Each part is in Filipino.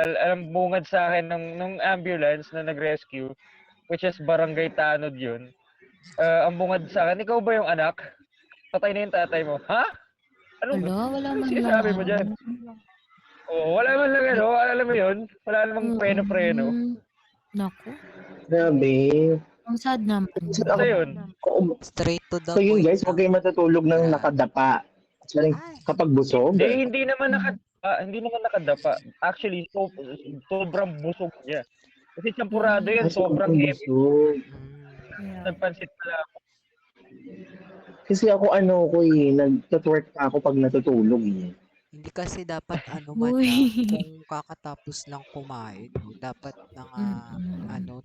Alam bungad sa akin nung ambulance na nag-rescue, which is Barangay Tanod yun. Ang bungad sa akin, ikaw ba yung anak? Patay na yung tatay mo. Ha? Wala, wala Anong man lang sinasabi mo dyan? Oo, wala man lang alam mo yun? Wala namang preno-preno. Naku, Grabe. ang sad naman. So, Basta yun. Straight to the so yun point guys, huwag lang. kayong matutulog ng Grabe. nakadapa. Sorry, Ay, kapag busog. Hindi naman nakadapa. Actually, sobrang busog niya. Kasi champurado yan, Ay, sobrang sobrang heavy. busog. Yeah. Nagpansit pala ako. Kasi ako nag-twerk pa ako pag natutulog eh. hindi kasi dapat Uy. kung kakatapos lang kumain, no, dapat mga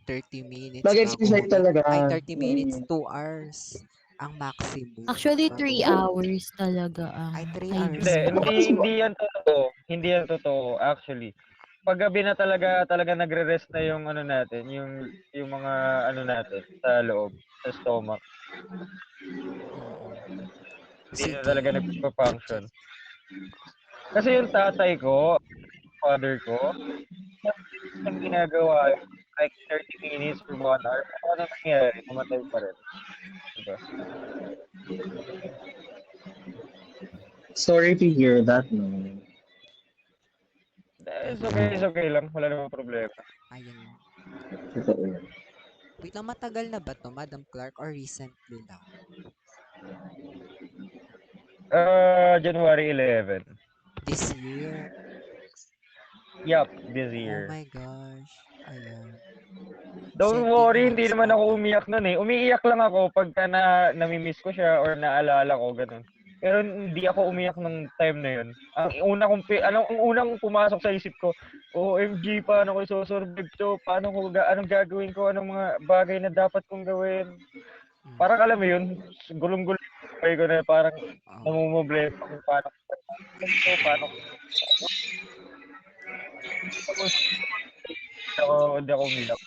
30 minutes bago Mag-exercise talaga. Ay, 30 minutes, 2 hours ang maximum. Actually, bago 3 hours talaga ang Ay, 3 hours. Hindi yan totoo. Hindi yan totoo, actually. Pag gabi na talaga nagre-rest na yung ano natin, yung mga ano natin sa loob, sa stomach. Hindi na Sige. talaga nagpa-function. Kasi yung tatay ko, father ko, ang ginagawa like 30 minutes or 1 hour. Ano nangyari? Namatay pa rin. Diba? Sorry to hear that, no. It's okay lang. Wala namang problema. Ayun. Totoo yan. Wait lang, matagal na ba to, Madam Clark, or recently lang? January 11. This year? Yup, this Oh year. my gosh. Ayan. Don't worry, hindi naman ako umiyak nun eh. Umiiyak lang ako pagka namimiss ko siya or naalala ko, ganun. Pero hindi ako umiyak nung time na yun. Ang unang pumasok sa isip ko, OMG, paano ko isusurvive to? Anong gagawin ko? Anong mga bagay na dapat kong gawin? Parang alam mo yun, gulong-gulong ko na parang namumblema kung paano hindi ako umiyak.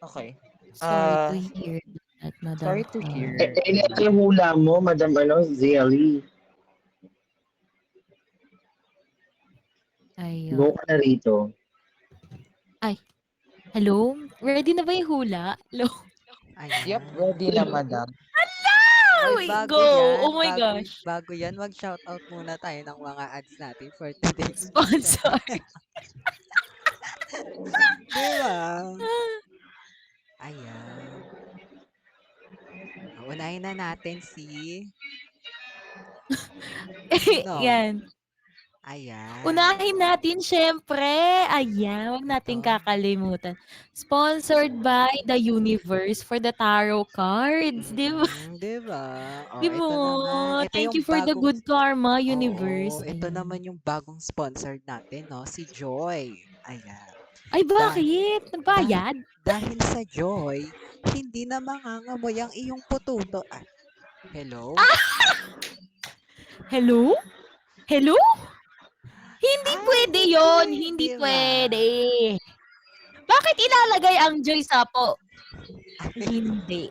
Okay. Sorry to hear that, Madam. Sorry to hear. Ano yung hula mo, Madam Zelly? Ayun. Go ka na rito. Hello? Ready na ba yung hula? Hello? Ayan. Yep, ready na, madam. Ay, Wait, bago go! yan, Oh my gosh. Bago yan, mag-shoutout muna tayo ng mga ads natin for today's Sponsor. Diba? Ayan. Unahin na natin si... No. Yan. Ayan. Unahin natin, syempre. Ayan, huwag nating kakalimutan. Sponsored by the universe for the tarot cards, di ba? Diba? Oh, Di ito naman. ba? Thank you for the good karma, universe. Ito naman yung bagong sponsored natin, no? Si Joy. Ayan. Ay, bakit? Nagbayad? Dahil sa Joy, hindi na mangangamoy ang iyong pututo. Hello? Hello? Hello? Hindi pwede yon, hindi diba? pwede. Bakit ilalagay ang Joy sa po? Hindi.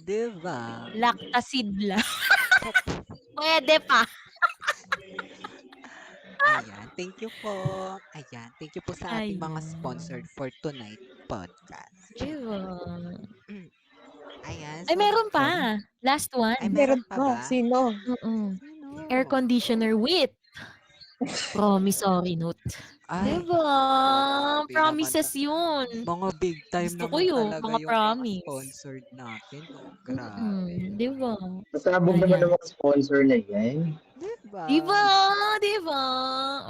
Diba? Lactacid lang. Pwede pa. Ayan, thank you po. Ayan, thank you po sa ating mga sponsored for tonight podcast. Diba? Ayan. Ay, meron pa. Last one. Ay, meron pa ba? Sino? Air conditioner with promissory note. Ay, Diba? grabe Promises naman yun. mga big time Gusto ko naman yun, talaga mga yung promise. mga sponsored natin. No? Grabe. Diba? Masabog naman ng mga sponsor na yan. Diba? Diba? Diba?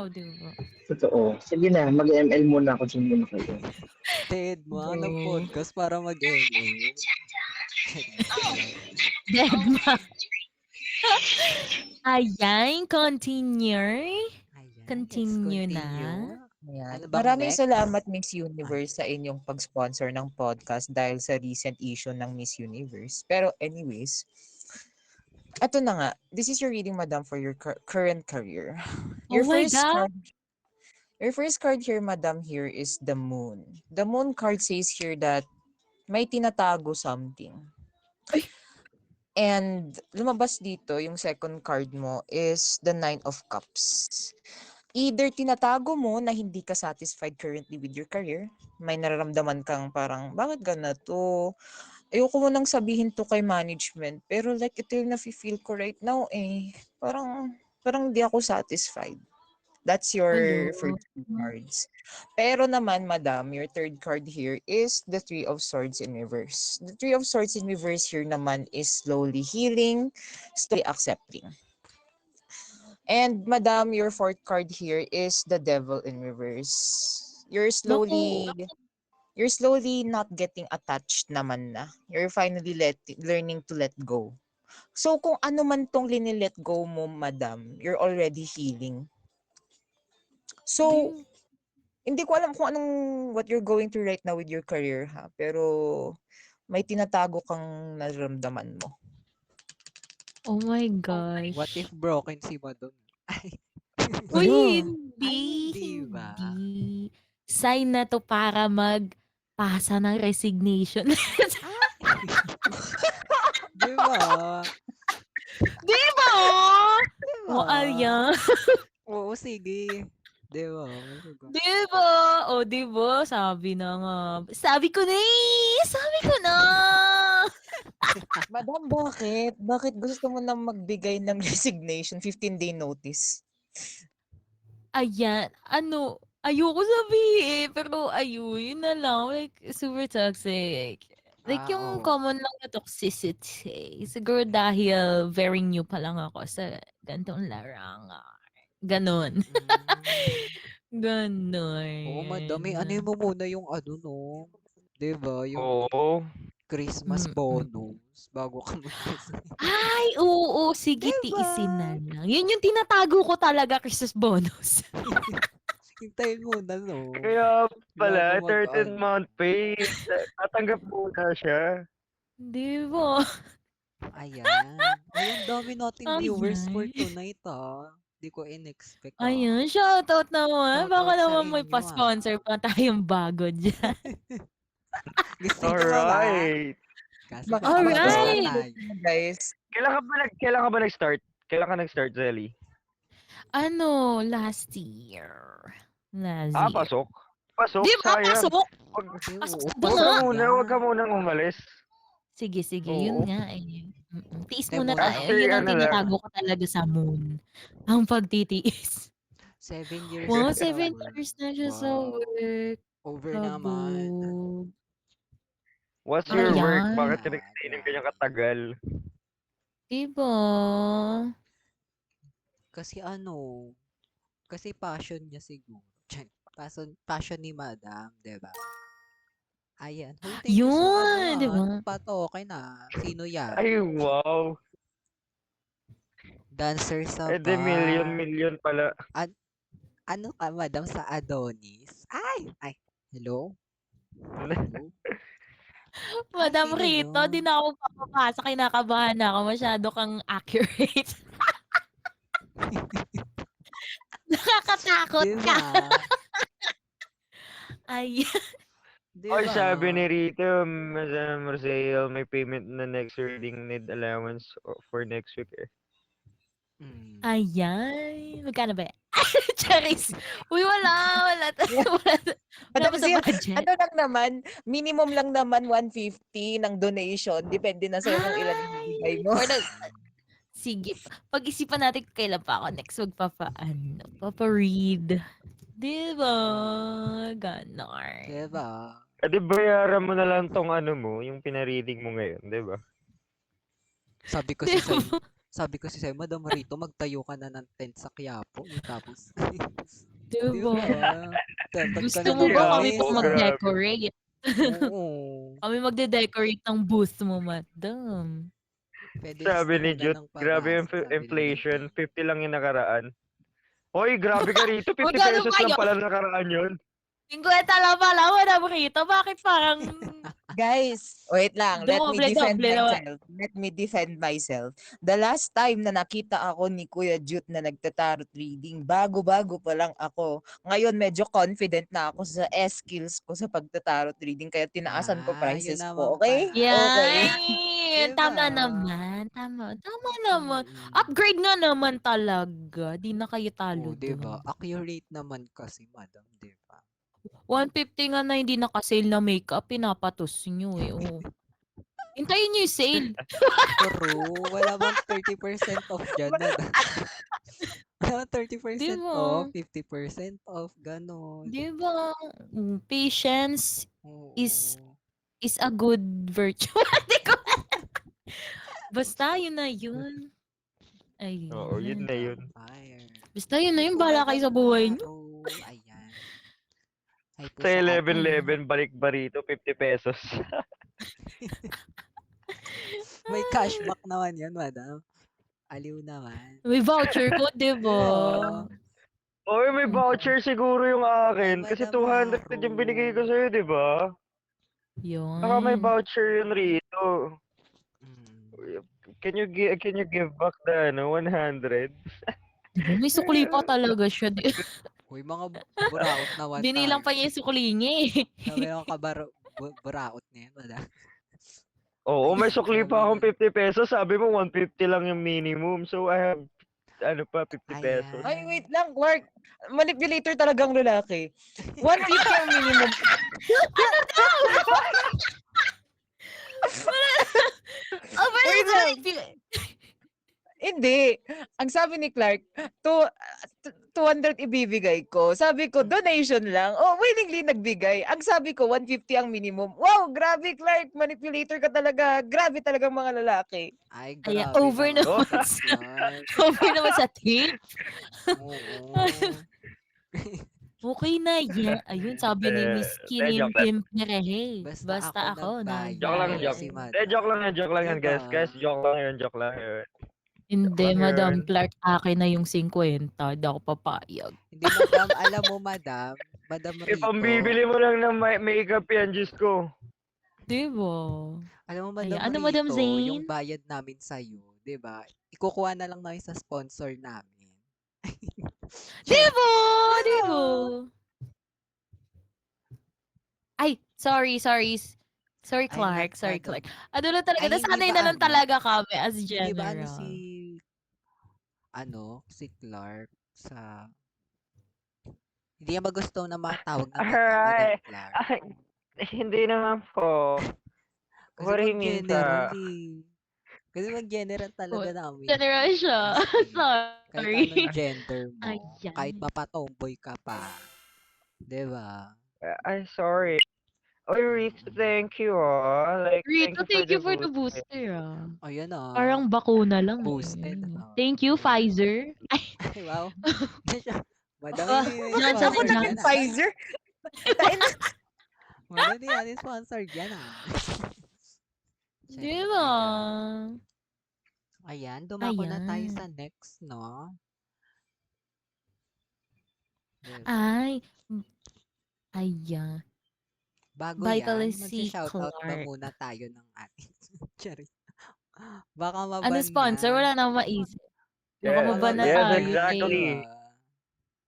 O, diba? Totoo. Sige na, mag-ML muna ako. Diyan muna kayo. Ted mo, nag-podcast para mag-ML. Dead ma. Ayan, continue. Continue na. Ayan. Ano bang Maraming next? salamat, Miss Universe, sa inyong pag-sponsor ng podcast dahil sa recent issue ng Miss Universe. Pero anyways, eto na nga. This is your reading, madam, for your current career. Oh my God. Your first card here, madam, here is the moon. The moon card says here that may tinatago something. And lumabas dito, yung second card mo is the Nine of Cups. Either tinatago mo na hindi ka satisfied currently with your career, may nararamdaman kang parang, bakit ganito? Ayoko mo nang sabihin to kay management, pero like ito yung nafe-feel ko right now eh. Parang hindi ako satisfied. That's your Hello. first two cards. Pero naman, madam, your third card here is the Three of Swords in reverse. The Three of Swords in reverse here naman is slowly healing, slowly accepting. And madam, your fourth card here is the Devil in reverse. Naku. You're slowly not getting attached naman na. You're finally learning to let go. So kung ano man tong linilet go mo, madam, you're already healing. So, hindi ko alam kung what you're going through right now with your career ha, pero may tinatago kang nararamdaman mo. Oh my gosh. What if broken si Madam? Ay, Uy, Ano? hindi. Ay, hindi ba? Hindi. Sign na to para magpasa ng resignation. di ba? Di ba? Di ba? O, ayan. Oo, sige. Di ba? Di ba? O, di ba? Sabi na nga. Sabi ko na eh. Sabi ko na. Madam, bakit? Bakit gusto mo na magbigay ng resignation, 15-day notice? Ayan. Ano, ayoko sabihin. Pero ayun, yun na lang. Like, super toxic. Like, yung oo. common lang na toxicity. Siguro dahil very new pa lang ako sa gantong larangan. Ganon. Ganon. Oo, Madam. Ano mo muna yung ano, no? Di ba? Yung Oo. Christmas Mm-mm. bonus bago ka mag Ay, oo. Sige, Diba? tiisin na lang. Yun yung tinatago ko talaga, Christmas bonus. Hintayin mo na, no? Kaya pala, Bago 13 month pay. Tatanggap po na siya. Di ba? Ayan. Ay, ang dami nating viewers for Ayan. tonight, ah. Di ko in-expect, ah. Ayun, shoutout naman. Shoutout Baka sa naman may inyo, pa-sponsor pa tayong bago dyan. Gusto nyo ba? Alright. Kasi Ma- Alright. tayo. Guys, Kailan ka ba nag-start? Kailan ka nag-start, Zelly? Ano, last year. Last year. Pasok. Pasok, Di ba, sayang. pasok? Wag, Pasok Oo, na nga. wag ka munang umalis. Sige, Oo. yun nga eh. Tiis Tayo muna muna. tayo. After, Yun ang ano lang. tinatago ko talaga sa moon. Ang pagtitiis. 7 years Wow, na sa 7 work. years na siya sa Wow. work. Over naman. Kabog. What's your work? Ayan. Bakit ka nag-stay ng kanyang katagal? Diba? Kasi kasi passion niya siguro. Passion ni Madam, di ba? Ayan. Oh, thank you sa Yun, di ba? Patoke na. Sino yan? Ay, wow. Dancer sa Eh, de million pala. Ano ka, Madam, sa Adonis? Ay, hello? Hello? Madam sino Rito, yun? di na ako papapasa. Kinakabahan na ako. Masyado kang accurate. Nakakatakot Di ka. ba? Ay, Di Ay, ba? sabi ni Rito, Marcel, may payment na next reading need allowance for next week eh. Mm. ayan. Magkano ba yan? Charis. Uy, wala pa Madam sa Zil, budget. ano lang naman, minimum lang naman 150 ng donation. Depende na sa'yo kung ilan yung ibigay mo. For the, sige, pag-isipan natin kung kailan pa ako next papa-read. Diba? Ganon. Di ba? Eh, di bayaran mo na lang tong ano mo, yung pinareading mo ngayon, di ba? Sabi ko si sa'yo, Madam Rito, magtayo ka na ng tent sa Quiapo. Tapos, di Diba? ba? Gusto mo ba kami Quiapo, pa mag-decorate? Oo. Kami magde-decorate ng booth mo, madam. Pwede Sabi ni simulan Jut, ng grabe yung pag-asa, sabi ni inflation, Jut. 50 lang yung nakaraan. Hoy, grabe ka rito, 50 Magkano pesos ba lang yun? pala nakaraan yun. 50 lang pala, madam Rito. Bakit parang Guys, wait lang. Let me defend Doble naman. myself. Let me defend myself. The last time na nakita ako ni Kuya Jute na nagtatarot reading, bago-bago pa lang ako. Ngayon, medyo confident na ako sa skills ko sa pagtatarot reading, kaya tinaasan ko Ah, yun prices naman ko. Okay? pala. Okay. Yan, tama Diba? naman. Tama naman. Mm. Upgrade na naman talaga. Di na kayo talo Oh, diba? dun. Accurate naman kasi, madam, diba? 150 nga na hindi naka-sale na makeup, pinapatos nyo eh. Oh. Hintayin nyo yung sale. True. Wala bang 30% off dyan, madam? Wala bang 30% Diba? off, 50% off, ganon. Diba? Patience Oo. is a good virtue. Hindi ko Basta, yun na yun. Oo, yun na yun. Vampire. Basta yun na Hindi yun. ko Bahala kayo sa buhay nyo. madam Ayan. Ay po Sa sa 11-11, balik barito, 50 pesos. May cashback naman yan, madam. Aliw naman. May voucher code, diba? Diba? Oy, may voucher siguro yung akin. Ay, Kasi Madam 200 yung binigay ko Haru. sa'yo, di ba? Baka may Yun. voucher yun rito. Mm. Can you give back the 100? Diba? May sukli pa talaga siya. Uy, mga buraot naman Binilang tayo. pa niya yung sukli niya eh. Sabi ng buraot na yan, madam. Oo, may sukli pa akong Sabi 50 pesos. Sabi mo 150 lang yung minimum. So I have 50 pesos. Ay, wait lang, Clark. Manipulator talagang lalaki. 150 ang minimum. Wait lang. Hindi. Ang sabi ni Clark, 200 ibibigay ko. Sabi ko, donation lang. Oh, willingly nagbigay. Ang sabi ko, 150 ang minimum. Wow, grabe, Clark. Manipulator ka talaga. Grabe talagang mga lalaki. Ay, Ay, grabe over naman. naman si sa, Clark. over naman sa tip. Oo. Okay na yan. Ayun, sabi ni Miss Kinim joke lang. Pimperehe. Basta Basta ako, nagbayad. Joke lang, nagbayad. joke. Si Joke lang yan, guys. Diba? Guys, joke lang yun, joke lang yun. Hindi, lang Madam yun. Clark, akin na yung 50. Di ako papayag. Hindi, madam. Alam mo, madam. Madam Eh, Rito. pambibili mo lang ng makeup yan, Diyos ko. Diba? Alam mo, Ay, madam ano, Madam Rito, Zane? yung bayad namin sa'yo, di ba? Ikukuha na lang namin sa sponsor namin. Diba? Diba? Ay, sorry. Sorry, Ay, Clark. Sorry, madam. Clark. Ano lang talaga, Ay, hindi nasanay ba na lang ano? talaga kami as Hindi ba general. si Clark sa... Hindi niya ba gusto na matawag na Alright. Madam Clark? Ay, hindi naman po. Kasi What do you mean mag-general sa... eh. Kasi mag-general talaga namin. General siya. Kahit Sorry. anong gender mo. Ayan. Kahit mapatomboy ka pa. Diba? I'm sorry. Oh, Rito, thank you, Like, Rito, thank you for the boost. booster, Ayan ah. Parang bakuna lang. Boosted. Thank you, Pfizer. Ay, Ay, wow. Madami Ah, din Johnson sponsor and dyan ah. Pfizer? Madami din sponsor dyan ah. di ba? Ayan, dumako na tayo Ayan. sa next, no? Diba? Ay, ayan. Bago Vitaly yan, C. mag-shoutout ba Clark. muna tayo ng ating... Charis. Baka maban Ano sponsor? na. Wala na maisip. Yeah, Baka maban na yes, tayo. exactly. Diba?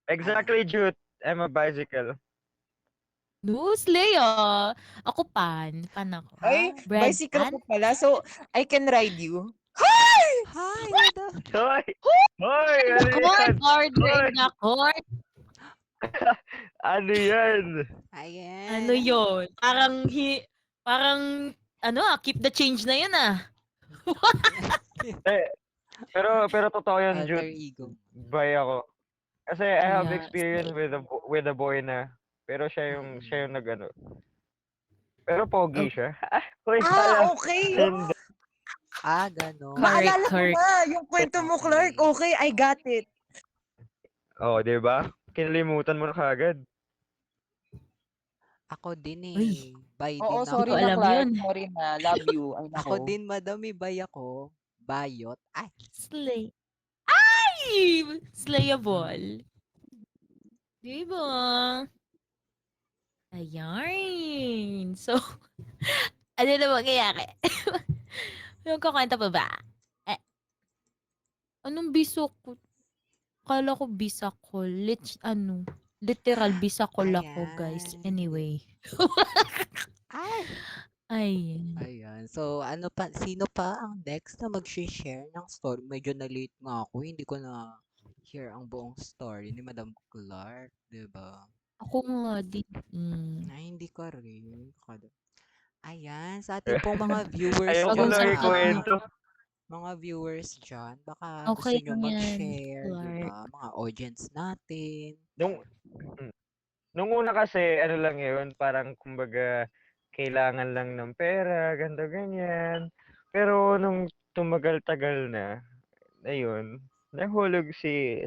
Exactly, Jute. I'm a bicycle. No, Slay ah. Ako pan. Pan ako. Ay, Brad bicycle Pan? ko pala. So, I can ride you. Hi, madam. Hoy! Hoy! Ano Court! yan? Order Hoy! in the court! Ano yan? Ayan. Ano yun? Parang, keep the change na yun ah. Pero totoo yan, Alter Jute. ego. Bay ako. Kasi I have Yes. experience with a boy na. Pero siya yung nag-ano. Pero pogi siya. Hoy, Ah, hala. okay. Hindi. Ah, gano'n. Maalala ko Correct. na yung kwento mo, Clark. Okay, I got it. Oh, di ba? Kinalimutan mo na kagad. Ako din eh. Uy. Bay Oo, din sorry ko ako. na, alam Clark. yun. Sorry na. Love you. Ay, nako. Ako din, madam, may bay ako. Bayot. Ay, Slay. Ay! Slayable. Diba? Ayan. So, Ano na mangyayari? Magkukwento pa ba? Eh, anong bisakol? Kala ko bisakol. Literal bisakol ako, guys. Ayan. Anyway. Ay! Ayan. Ayan. So, sino pa ang next na mag-share ng story? Medyo na-late nga ako. Hindi ko na hear ang buong story ni Madam Clark, 'di ba? Ako nga din. Ay, hindi ko rin. Ayan, sa ating pong mga viewers Ayaw ko Bagong lang sa ikwento. mga viewers dyan, baka Okay gusto nyo lang yan, mag-share, di Clark. ba? Mga audience natin. Nung una kasi, ano lang yun, parang kumbaga, kailangan lang ng pera, ganto ganyan. Pero nung tumagal-tagal na, ayun, nahulog si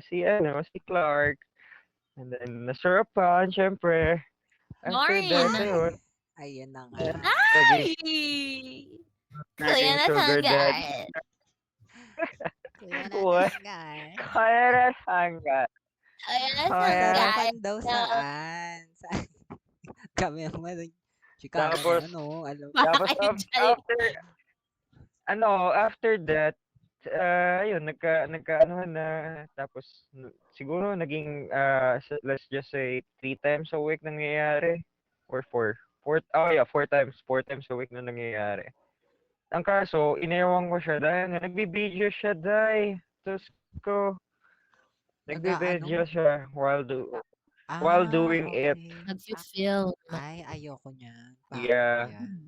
Clark. And then, nasarapan, syempre. After that, Noreen! ayun, Ayan na nga. naging, Kuya naging na sugar tanggal. daddy. Kuya na What? tanggal. Kaya na hanggat. Kuya na Kaya na. tanggal. Sarapan daw saan? Saan? Kami naman. Chika Tapos, alam. Tapos Bakit dyan? after that, ayun, nagka-anuhan na, tapos siguro naging, let's just say, 3 times a week nangyayari, or 4. 4 times a week na nangyayari. Ang kaso, inayawan ko siya dahil nga nagbibideo siya, Diyos ko. Nagbibideo siya while doing it. Okay. Nag-film. Ay, ayoko niyan. Yeah. Yan.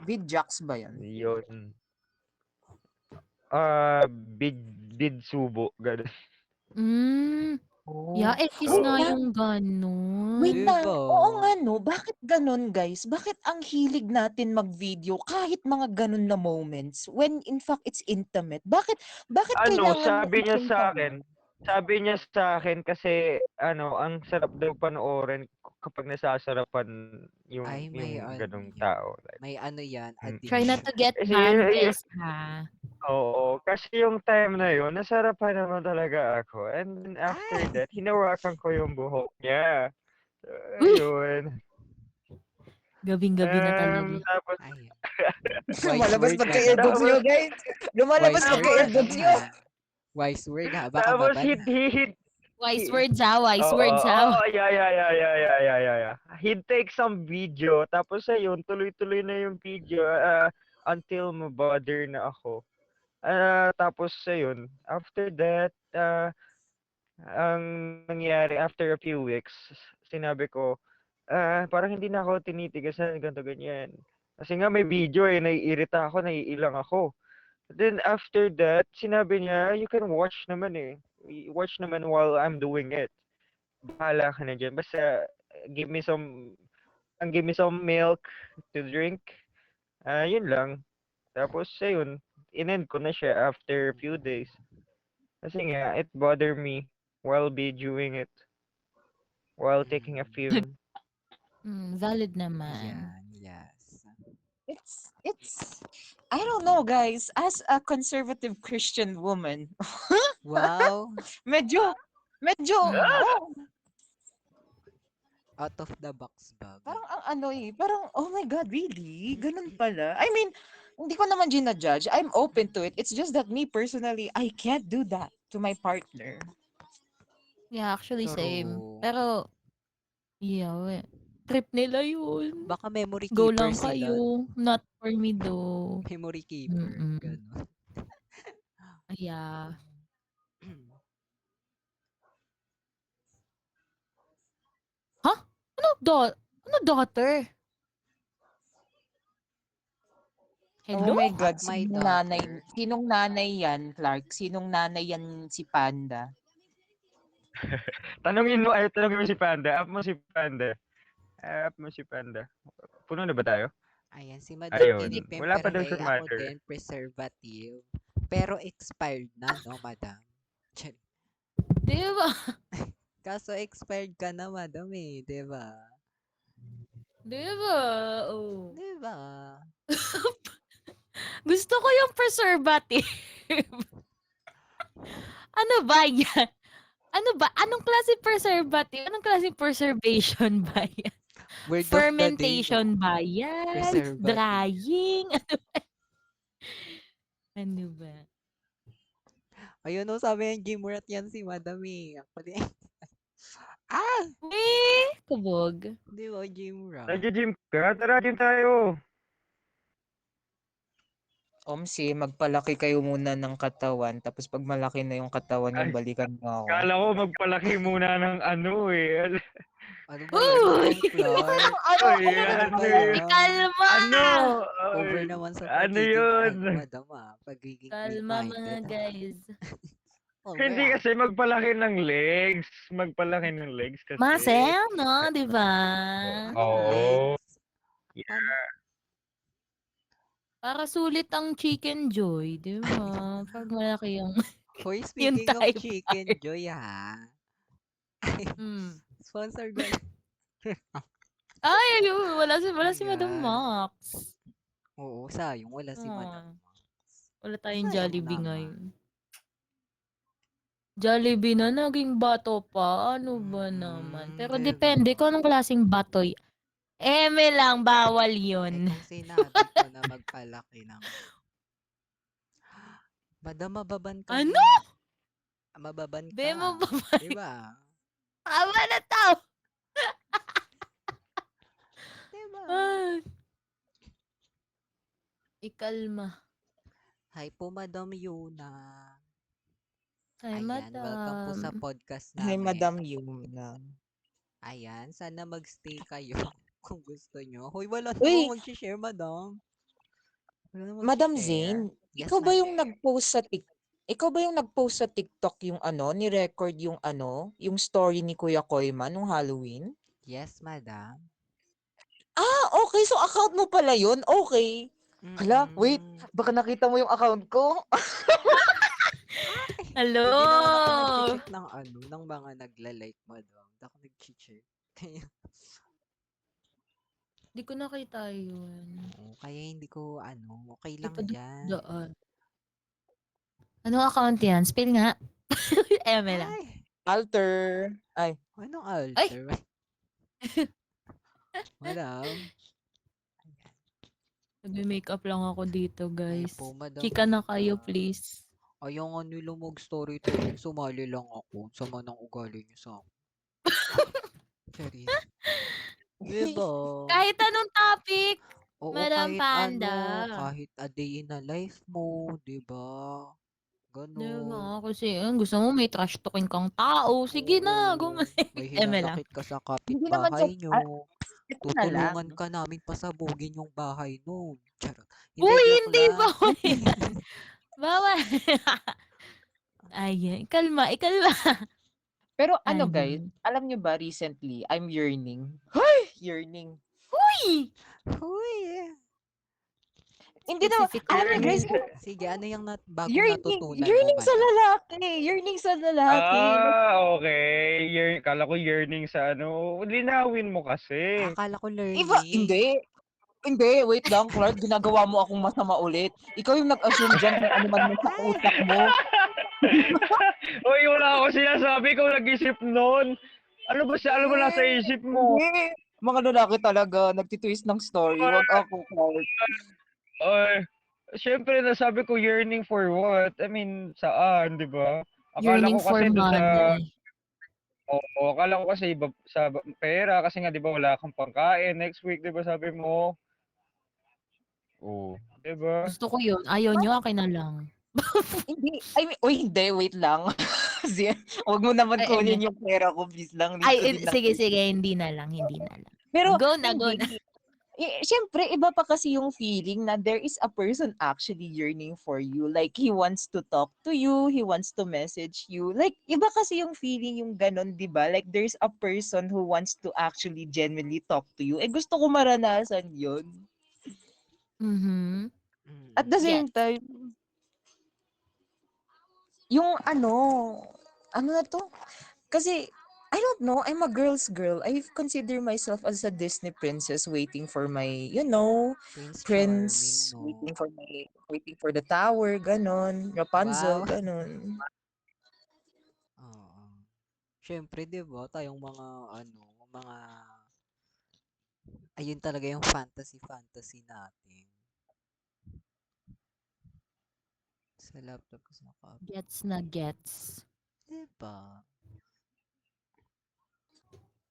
Vidjax ba yan? Yun. Bid subo, ganun. Oh. Yeah, kiss nga yung ganon. Wait lang. Diba? Oo nga no. Bakit ganon, guys? Bakit ang hilig natin mag-video kahit mga ganon na moments when in fact it's intimate? Bakit kailangan Sabi niya sa i-intimate? akin, kasi ang sarap daw panoorin kapag nasasarapan yung Ay, may yung ganong yan. tao. Like, May ano yan, Try not to get Kasi bandes, ha? oo, kasi yung time na yun, nasarapan naman talaga ako. And then after that, hinawakan ko yung buhok niya. Ayun. Gabing-gabi na talaga. Tapos, Ayan. Lumalabas word pagka-earbuds na. nyo, guys. Lumalabas Wise word pagka-earbuds nyo. Wise word ha. Baka tapos babad. Wise words, ha? Wise words, ha? yeah. He'd take some video, tapos ayun, tuloy-tuloy na yung video until mabother na ako. Tapos ayun, after that, ang nangyari after a few weeks, sinabi ko, parang hindi na ako tinitigasan, ganito ganyan. Kasi nga may video naiirita ako, naiilang ako. Then after that, sinabi niya, you can watch naman watch naman while I'm doing it. Bahala ka na dyan. Basta give me some milk to drink. Yun lang. Tapos ayun, inend ko na siya after a few days. Kasi nga, it bothered me while videoing it. While taking a film. Valid naman. Yan, yes. It's I don't know, guys. As a conservative Christian woman, Wow. medyo oh, Out of the box ba? parang parang oh my God, really? Ganun pala. I mean, hindi ko naman gina-judge. I'm open to it. It's just that me personally, I can't do that to my partner. Yeah, actually, same. True. Pero, yeah, trip nila yun. Baka memory Go keeper lang sila. kayo. Not for me, though. Memory keeper. Mm-mm. Ganon. Yeah. Ano daughter? Hello? Oh my God, My sinong nanay yan, Clark? Sinong nanay yan si Panda? Tanungin mo si Panda. App mo si Panda. Puno na ba tayo? Ayan, si Madam Ayun. Tinipim, Wala pa pero daw siya ako matter. din, preservative. Pero expired na, no, Madam? Tiyan. Di ba? Kaso expired ka na, Madam eh, di ba? Di ba? Oh. Di ba? Gusto ko yung preservative. Ano ba yan? Ano ba? Anong klase preservative? Anong klase preservation ba yan? Word of the day, no? Fermentation ba yan? Preservative. Drying? Ano ba? Ayun no, sabi ng gym rat yan si Madam eh. Ako din. Ah! Kubog. Di ba, gym rat? Nag-gym ka? Tara, gym tayo. Omsi, magpalaki kayo muna ng katawan. Tapos pag malaki na yung katawan Ay, niyo, balikan mo ako. Kala ko magpalaki muna ng ano eh. Ano ba yan, Madam Uy! Clark? Ay, Ano ano ba yun? yan? Kalma! Ano? Over Ay, naman sa ano pagiging, yun? Madam pagiging Kalma mga weak-minded. guys. Hindi Over kasi magpalaki ng legs. Magpalaki ng legs kasi. Muscle, no? Di ba? Anong Oo. legs? Yeah. Paano? Para sulit ang chicken joy, di ba? Pag malaki yung, Hoy, yung speaking of type chicken part. joy ha. Mm. Sponsored by... Ay, ayun. Wala si Madam Ayan. Max. Oo, sayang. Wala si Madam Max. Wala tayong Sayang Jollibee naman. ngayon. Jollibee na naging bato pa. Ano ba naman? Pero Diba? depende kung anong klaseng bato. Eme lang, bawal Eh yun. kung sinabi ko na magpalaki ng... Madam, mababan ka Ano? na. Mababan ka. Be mo ba? Diba? Tama na to! Diba? Ay. Ikalma. Hi po, Madam Yuna. Ay, Ayan, welcome po sa madam. podcast Hi, namin. Madam Yuna. Ayan, sana magstay kayo kung gusto nyo. Hoy, wala Uy! namang mag-share, Madam. Wala namang Madam mag-share. Zane, Yes, ikaw ba ma'am. yung nag-post sa TikTok yung ni-record yung yung story ni Kuya Koyman nung Halloween? Yes, Madam. Ah, okay. So, account mo pala yun? Okay. Hala, wait. Mm-mm. Baka nakita mo yung account ko? Hello! Hindi naman ako nag-check ng ng mga nagla-like, Madam. Hindi ako nag-check. Di ko nakita yun. Oo, kaya hindi ko, okay Di lang pa yan. daan. Anong account yan? Spell nga. Eme lang. Ay, Alter. Ay, anong Ay! alter? Madam. Nagme-makeup lang ako dito, Ay guys. po, Madam Chika na kayo, Yuna. please. Ayaw nga nila mag-storytelling, sumali lang ako. Sama ng ugali niyo sa akin. Charis. Diba? Kahit anong topic, Oo, Madam kahit Panda. kahit a day in a life mo, diba? Di Ganon. ba? Kasi gusto mo may trash talking kang tao. Sige na, Oo, may Eme lang. hinanakit ka sa hindi naman sa... kapitbahay nyo. ito na lang. Tutulungan ka namin pasabugin yung bahay nun. Charot. Uy, joke hindi lang. ba? Bawal. Ayan, ikalma. Pero ano guys, Ayun. alam nyo ba recently, I'm yearning. Ay! Yearning. Uy! Huy. Hindi na, Specific alam nyo guys, Sige, ano yung bagong yearning, natutunan mo, yearning sa Madam? lalaki. Yearning sa lalaki. Okay. Kala ko yearning sa ano. Linawin mo kasi. Akala ko Iba, learning. hindi. Hindi, wait lang, Clark. Ginagawa mo akong masama ulit. Ikaw yung nag-assume dyan kung ano man sa utak mo. Uy, wala ako sinasabi. Ikaw nag-isip nun. Ano ba nasa isip mo? Hindi. Mga lalaki talaga, nagtitwist ng story. Wag ako, Clark. Ay, syempre nasabi ko yearning for what? I mean, saan, di ba? Akala Yearning ko for kasi doon sa... money. Oo, akala ko kasi sa pera kasi nga 'di ba wala kang pangkain next week 'di ba sabi mo? Oo, 'di ba? Gusto ko yun. Ayaw nyo, akin na lang. Hindi. I mean, uy, hindi, wait lang. Kasi, wag mo naman Ay, kunin eme. yung pera ko, please lang. Need Ay, ko din ng sige, hindi na lang. Pero, Go na. hindi. Siyempre, iba pa kasi yung feeling na there is a person actually yearning for you. Like, he wants to talk to you, he wants to message you. Like, iba kasi yung feeling yung ganon, di ba? Like, there's a person who wants to actually genuinely talk to you. Eh, gusto ko maranasan yun. Mhm. At the same Yes. time, yung ano na to? Kasi, I don't know, I'm a girl's girl. I consider myself as a Disney princess waiting for my, Prince Charming, prince, no? waiting for the tower, ganon, Rapunzel, Wow. ganon. Oo. Siyempre, 'di ba, tayong mga mga Ayun talaga yung fantasy natin. Sa laptop kasi Gets na gets. Diba?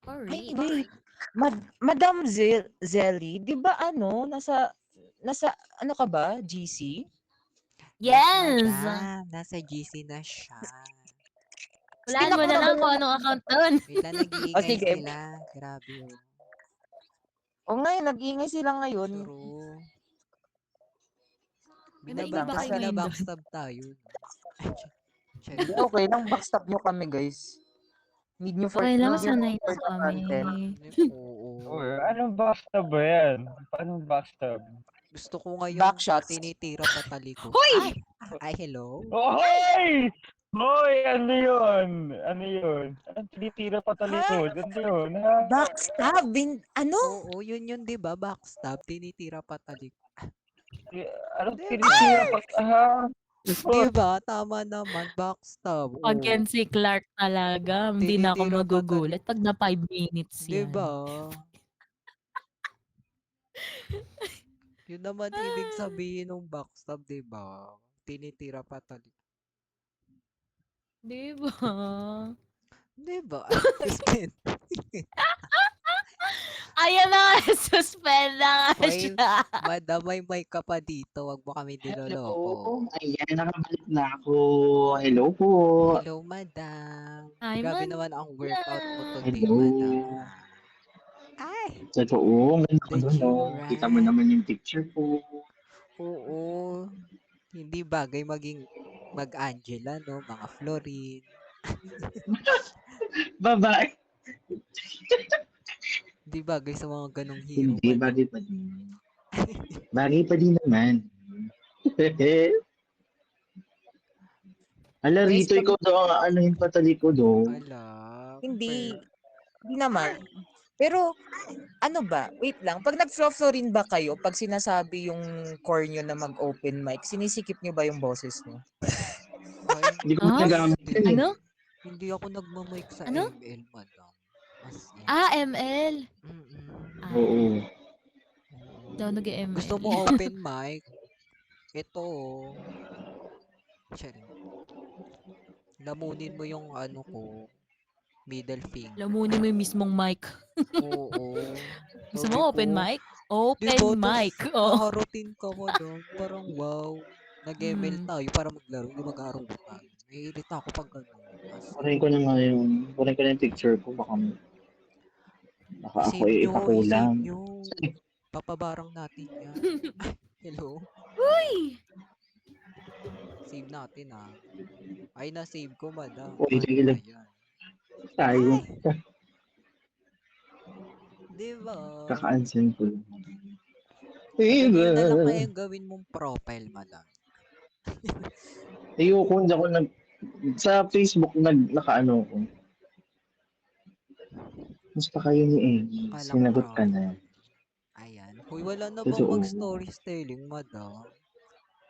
Ay, Alright. wait. Madam Zelly, di ba ano, nasa, ano ka ba, GC? Yes, Yes! madam. Nasa GC na siya. Hulaan mo Sila ko na na ba lang kung yung... anong account nun. Wait lang, O nag-iingay sige. sila. Grabe oh. O ngayon, nag-iingay sila ngayon. True. May maingay ba kayo Kasi ngayon doon? Binabackstab tayo. hindi Charing. okay lang, backstab nyo kami, guys. Need nyo Okay lang, need nyo sanay na for the kami. content. Oo. Uy, anong backstab ba yan? Paano backstab? Gusto ko ngayong Backshots. tinitira patalikod. Hoy! Ay, hello? Oh, hoy! Hoy, ano yun? Ano yun? Anong tinitira pa Ha? talikod? Ano yun? Ha? Backstab? Ano? Oo, yun, di ba? Backstab, tinitira patalikod. Anong Di ba? tinitira pa? Ha? Di ba? Tama naman, backstab. Pag Oo. yan si Clark talaga, hindi na ako Tinitira magugulat pag patalikod. na 5 minutes Di yan. ba? Yun naman ibig sabihin ng backstab, di ba? Tinitira patalikod. Di ba? Di ba? Ay, suspend. Ayan na nga, suspend na nga Hoy, siya. madam, may mic ka pa dito. Wag mo kami niloloko. Hello. Ayan, nakabalik na ako. Hello po. Hello, madam. Ay, Grabe man. naman ang workout mo today, Hello. madam. Ay, Totoo, ganda ko the doon, no? Kita mo giraffe. naman yung picture ko. Oo. Hindi bagay maging mag-Angela, no? Mga Florin. Bye-bye. Hindi bagay sa mga ganong hero, Hindi, madam. bagay pa din. Bagay pa din naman. Ala, Guys, Rito, ikaw daw ang ano yung patalikod, oh. Ala, hindi. Hindi naman. Pero, ano ba? Wait lang. Pag nag-flow-flow rin ba kayo, pag sinasabi yung core nyo na mag-open mic, sinisikip nyo ba yung boses nyo? Ay, Hindi ko Ah? nagamit hindi. yun, eh. Ano? Hindi ako nagmamic sa Ano? ML, madam. As in. ML. Mm-mm. Oo. Daw nag-ML. Gusto mo open mic? Ito, oh. Charing. Lamunin mo yung ano ko, middle finger. Lamunin mo yung mismong mic. Oo. Gusto Sabi mo open ko, mic? di Open ba? mic. Tapos Oo. nakaroutine ka mo doon. Parang wow. Nag-ML Mm. tayo para maglaro. Hindi mag-aaral tayo. Naiirita ako pag gano'n. As in. Kunin ko na ngayon. Kunin ko na yung picture ko. Baka ako I-save eh, nyo, i-save ikakulang. nyo. Papabarang natin yan. Hello? Uy! Save natin ah. Ay, na-save ko, madam. Uy, Paano sige ba lang. yan? Tayo. Ay! Di ba? Kaka-unsend ko lang. Madam, yun na lang Diba? kayang gawin mong profile, madam. Ayoko, hindi ako sa Facebook nakaano ko. Musta kayo ni Amy? Palang Sinagot ka profile. na. Ayan. Huy, wala na bang Totoo. mag-story-telling, madam?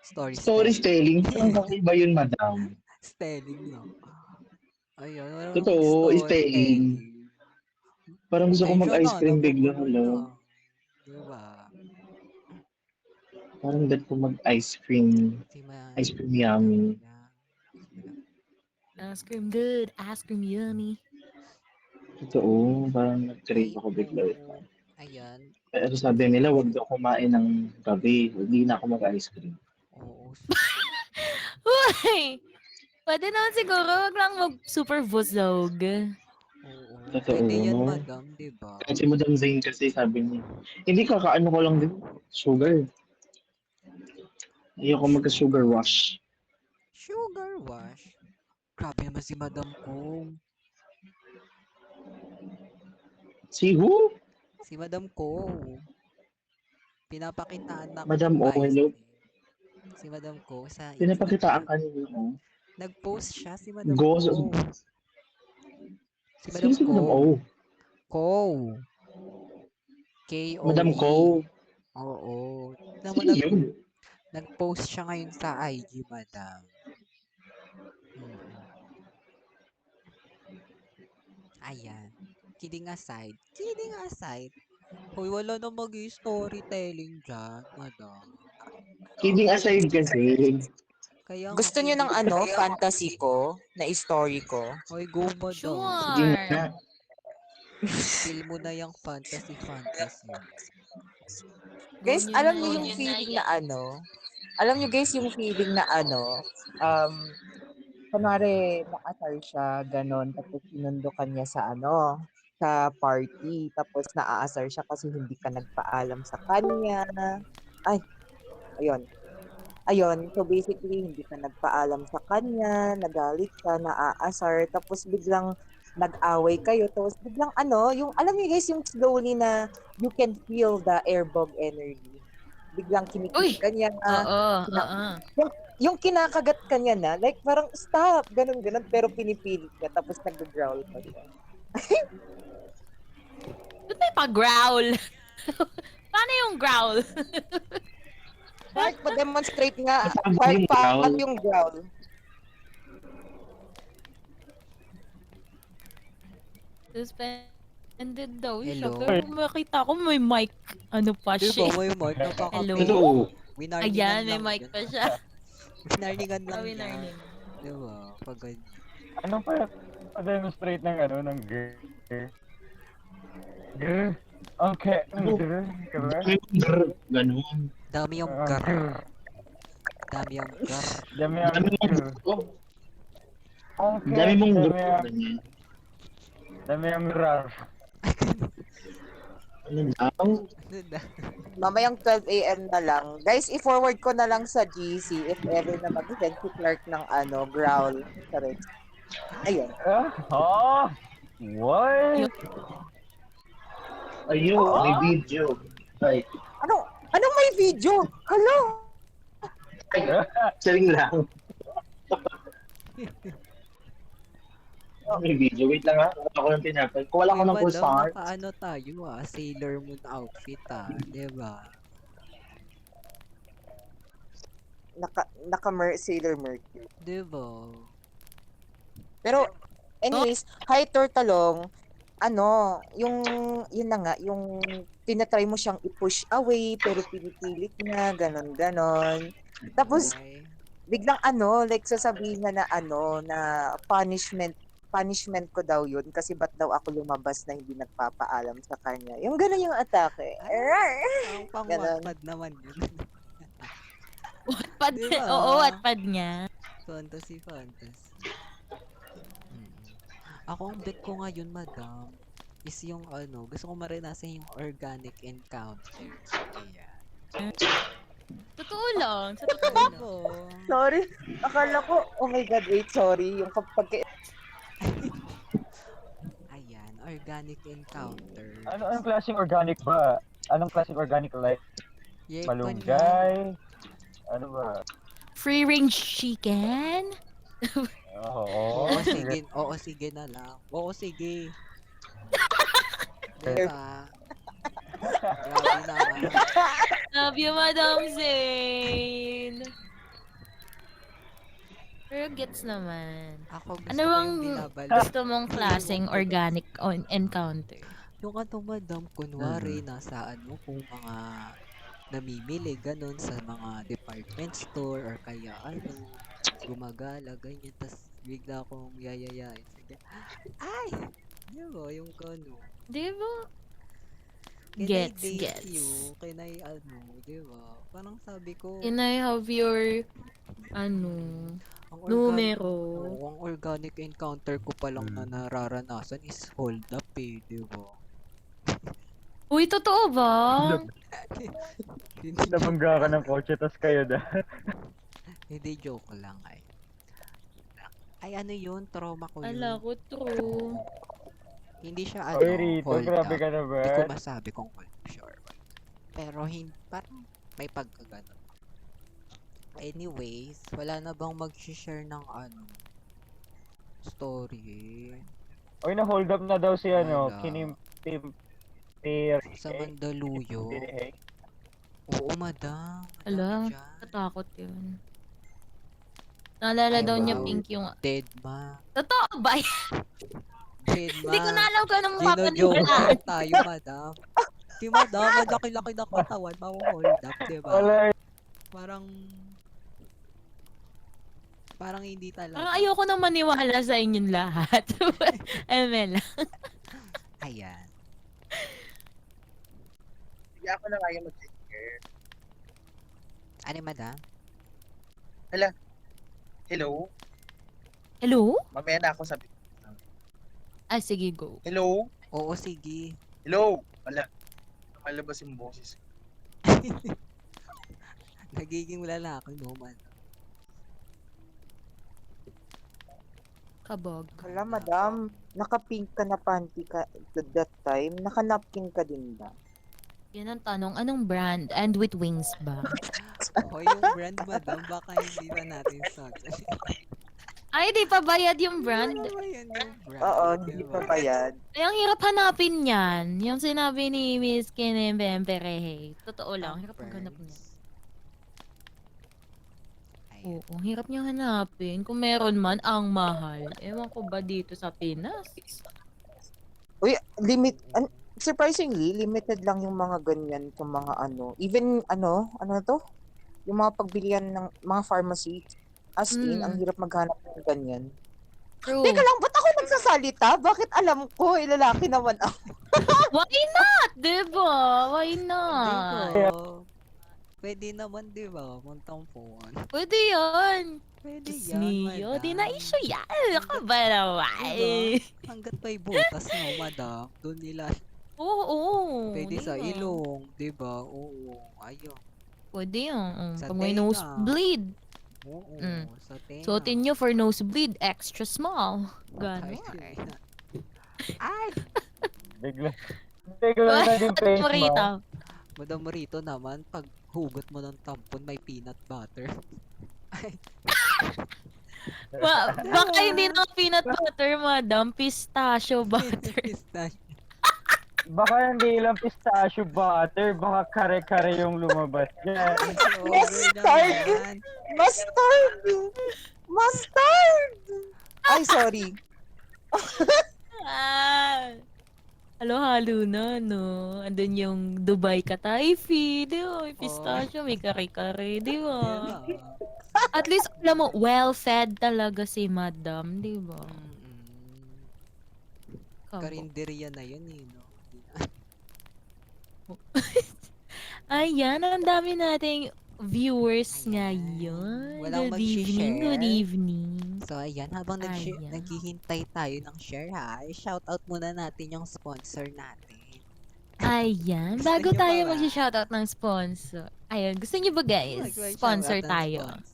Storytelling? Parang Story-telling. kakaiba yun, madam. Stelling lang. Ayan, wala na Totoo, styling. mag-storytelling. Parang gusto ko Pasensya mag-ice na, cream bigla. nagugulo Hello. na. Diba? Parang dad ko mag-ice cream. Si ma... Ice cream yummy. Ice cream good. Ice cream yummy. Totoo, parang nag-crave Ay, ako bigla. oo. Ayan. Pero sabi nila, wag daw kumain ng gabi. Hindi na ako mag-ice cream. Oo. Uy! Pwede naman siguro, wag lang mag-super busog. Oo. Totoo. Pwede yan, madam, diba? Kasi Madam Zane kasi sabi niya, hindi kakaano ko lang din. Sugar. Ayoko magka-sugar rush. Sugar wash? Grabe naman si madam ko. Si who? Si madam ko. Pinapakitaan na ako Madam ng O, vice hello? eh. Si madam ko sa Pinapakitaan Instagram. ka niyo. Oh. Nag-post siya si madam Go. ko. Si madam Sino si Madam ko. O? Ko. K-O-E. Madam Ko. Oo. Sino yun? Nag-post siya ngayon sa IG, madam. Ayan. Kidding aside. Hoy, wala na mag-storytelling dyan, madam. Kidding aside kasi, Kaya nga, Gusto niyo ng ano, fantasy ko, na story ko? Hoy, go, madam. sige Sure. na. Feel mo na yung fantasy. Go Guys, nyo alam na niyo yung yan. feeling na ano? Alam niyo guys yung feeling na ano? Um, kunwari, nakasal siya, ganon, tapos sinundo ka niya sa ano, sa party, tapos naaasar siya kasi hindi ka nagpaalam sa kanya. Ay, ayun. Ayun, so basically, hindi ka nagpaalam sa kanya, nagalit ka, naaasar, tapos biglang nag-away kayo, tapos biglang ano, yung, alam niyo guys, yung slowly na you can feel the airbog energy. Biglang kinikis Uy! ka niya, Oo, kina- oo. yung kinakagat ka niya na, like parang stop, ganun, ganun, pero pinipilit ka, tapos nag-growl pa siya. Ba't may pa-growl? Paano yung growl? Mark, pa-demonstrate nga, Paano Mark, yung paano growl? yung growl? Suspended daw siya. Hello? Pero makita ko may mic. Ano pa Di siya? ba, may mic Hello? nakaka-fake. Totoo. Winarningan Ayan, may lang mic yun. pa siya. Winarningan lang Gawin yan. learning. Di ba? Pag ganyan. Ano pa pa-demonstrate ng ano, ng girl? Girl? Okay. Girl? Diba? Ganun. Dami yung Ah, gar. girl. Dami yung gar. Dami ang Dami mong girl. gusto. Okay. Dami mong Dami gusto. ang, Ganyan. dami ang rar. Ano daw? Ano na? Mamayang 12 a.m. na lang. Guys, i-forward ko na lang sa GC if ever na mag-send si Clark ng ano, growl. Sorry. Ayun. Oh! What? Ayun, may video. Ay, Anong may video? Hello? saring lang. May video. Wait lang ha. Wala ko ng tinapay. Kung wala ko ng full start. Naka-ano tayo Sailor Moon outfit di ba? Sailor Mercury. Di ba? Pero, anyways, hi Tortalong. Ano, yun na nga, yung tinatry mo siyang i-push away, pero pinipilit niya, ganon. Tapos, Okay. biglang ano, like sasabihin niya na ano, na punishment ko daw yun kasi ba't daw ako lumabas na hindi nagpapaalam sa kanya. Yung gano'n yung atake. Ang Ganon. pang-wattpad naman yun. Wattpad. Diba? Oo, wattpad niya. Fantasy. Ako, ang bet ko ngayon, madam, is yung ano, gusto ko maranasan yung organic encounter. Ayan. Totoo lang. Sa totoo lang. Diba? Sorry. Akala ko, oh my God, wait, sorry. Yung kapag Ayan, organic encounter. Anong klaseng organic ba? Anong klaseng organic like? Yeah, Malunggay? Ano ba? Free range chicken? Oo. Oo, sige na lang. Oo, sige. Diba? Grabe naman. Love you, Madam Zane. Pero gets naman. Ako gusto Ano ko bang yung binabalik. gusto mong klaseng organic encounter? Yung ano, madam, kunwari, nasa ano, kung mga namimili, ganun, sa mga department store, or kaya ano, gumagala, ganyan, tas bigla akong yayayain. Sige, ay! Di ba, yung ano, Di ba? can I Gets, date gets. you? Can I, ano, di ba? Parang sabi ko, Can I have your, ano, ang numero? Oo, ang organic encounter ko pa lang na nararanasan is hold up di ba? Uy, totoo ba? Hindi, Nabangga ka ng kotse, tas kayo da. hindi joke lang ay ano yun, trauma ko yun. Ala ko, true. Hindi siya Oy, Rito, hold grabe up. ka na ba? Hindi ko masabi kung hold up, sure. Pero parang may pagkagano. Anyways, wala na bang mag-share ng ano story Oy, na-hold up na daw si ano, Wala. Kinim Tim sa Mandaluyong? Oo, madam. Ala, Madami dyan. natakot yun. Naalala Ay, daw niya wow. pink yung... Dead ma. Totoo ba? Dead ma. Hindi ko na alam kung anong Gino-joke papaniwalaan. tayo, madam. Si madam, ang laki-laki ng katawan, mamu-hold up, di ba? Wala. Parang, parang hindi Parang talaga. ayoko nang maniwala sa inyong lahat. ML. Ayan. Sige, ako na nga yung mag-share. Ano, madam? Hello? Hello? Mamaya na ako sabi. Ah, sige, go. Hello? Oo, sige. Hello? Wala. Malabas yung boses. Nagiging lalaki mo, man. Kabog. Hala, madam, naka-pink ka na panty ka that time. Naka-napkin ka din ba? Yan ang tanong, anong brand? And with wings ba? O yung brand, madam, baka hindi pa natin Ay, di pa bayad yung brand. Ano ba yan yung brand? Oo, hindi diba? pa bayad. Ay, ang hirap hanapin yan. Yung sinabi ni Miss Kinemberehe. Totoo lang, hirap maghanap niya. Ayan. Oo, ang hirap niyang hanapin. Kung meron man, ang mahal. Ewan ko ba dito sa Pinas? Uy, surprisingly, limited lang yung mga ganyan kung mga ano. Even, ano to? Yung mga pagbilian ng mga pharmacy. As in, ang hirap maghanap ng ganyan. True. Teka lang, ba't ako nagsasalita? Bakit alam ko? Lalaki naman ako. Why not? Diba? Why not? Diba? Pwede naman, diba? Magtampuan. Pwede yan. Pwede Diyos yan, niyo, di na madam. issue yan. Ano ka ba naman? Diba? Hanggat may butas mo, madam, doon nila. Oo. Pwede sa diba? ilong, diba? Oo, ayun. Pwede yan. Sa Pag may tenga. nosebleed. Oo, sa tenga. Suotin nyo for nosebleed, extra small. Ganon. Ay! Bigla. Bigla na din face Marita. mo. Madam Rito naman, pag hugot mo ng tampon, may peanut butter. Baka hindi na peanut butter, madam. Pistachio butter. Pistachio. Baka hindi lang pistachio butter, baka kare-kare yung lumabas dyan. Mustard! Mustard! Mustard! Ay, sorry. Ah. Halo-halo na, no? Andun yung Dubai Kataifi, di ba? May pistachio, may kare-kare, di ba? Diba? At least, alam mo, well-fed talaga si madam, di ba? Kabog. Karinderya na yun eh, no? Ayan, ang dami nating viewers Ayan. ngayon. Walang Good evening, good mag-share. evening. So, ayan, habang Ayan. naghihintay tayo ng share ha, shoutout muna natin yung sponsor natin. Ayan, Gusto bago niyo ba tayo ba? mag-shoutout ng sponsor. Ayun, gusto niyo ba guys? Mag-shoutout Sponsor ng tayo. sponsor.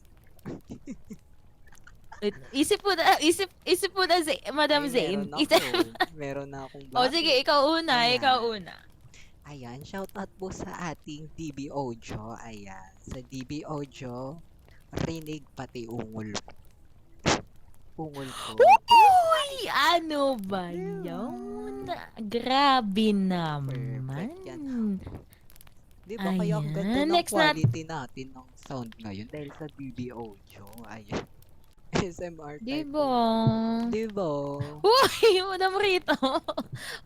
Isip po na si Madam Ay, Zane. meron na akong O sige, ikaw una, Ayan. ikaw una. Ayan, shoutout po sa ating DB Ojo. Ayan, sa DB Ojo, rinig pati ungol po. Ungol po. Uy! Ano ba Diba? yun? Grabe naman. Perfect yan. Di ba kaya ang ganda Ayan, ng next quality natin ng sound ngayon dahil sa DB Ojo. Ayan. SMR type Diba? po. Diba? Uy! Madam Rito.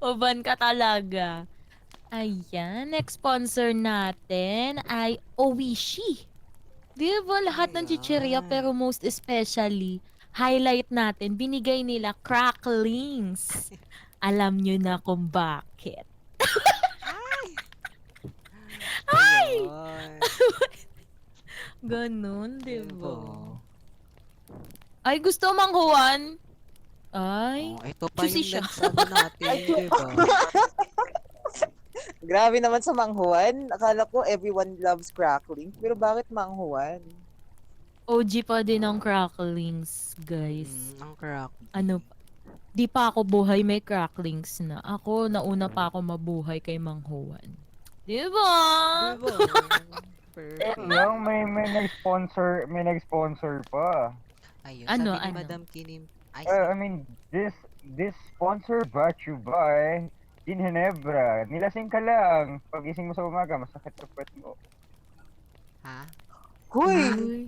Uban ka talaga. Ayan, next sponsor natin ay Oishi. Di ba lahat ng chichirya Ayan. pero most especially, highlight natin, binigay nila cracklings. Alam nyo na kung bakit. Ayun. Ganon, di Diba? ba? Ay, gusto manghuwan? Ay, Oh, ito pa Juicy yung siya. next ano natin, diba? Grabe naman sa Manghuan. Akala ko everyone loves crackling. Pero bakit Manghuan? OG pa din ang cracklings, guys. Ang crack. Ano, di pa ako buhay, may cracklings na. Ako, nauna pa ako mabuhay kay Manghuwan. Di ba? Diba? Eh, Perfect. lang, may nag-sponsor pa. Ayun, Ano, sabi ni ano? Madam Kinim, ay, I mean, this sponsor brought you by in Ginebra. Nilasing ka lang. Pagising mo sa umaga, masakit sa puwet mo. ha? Huy! Uy.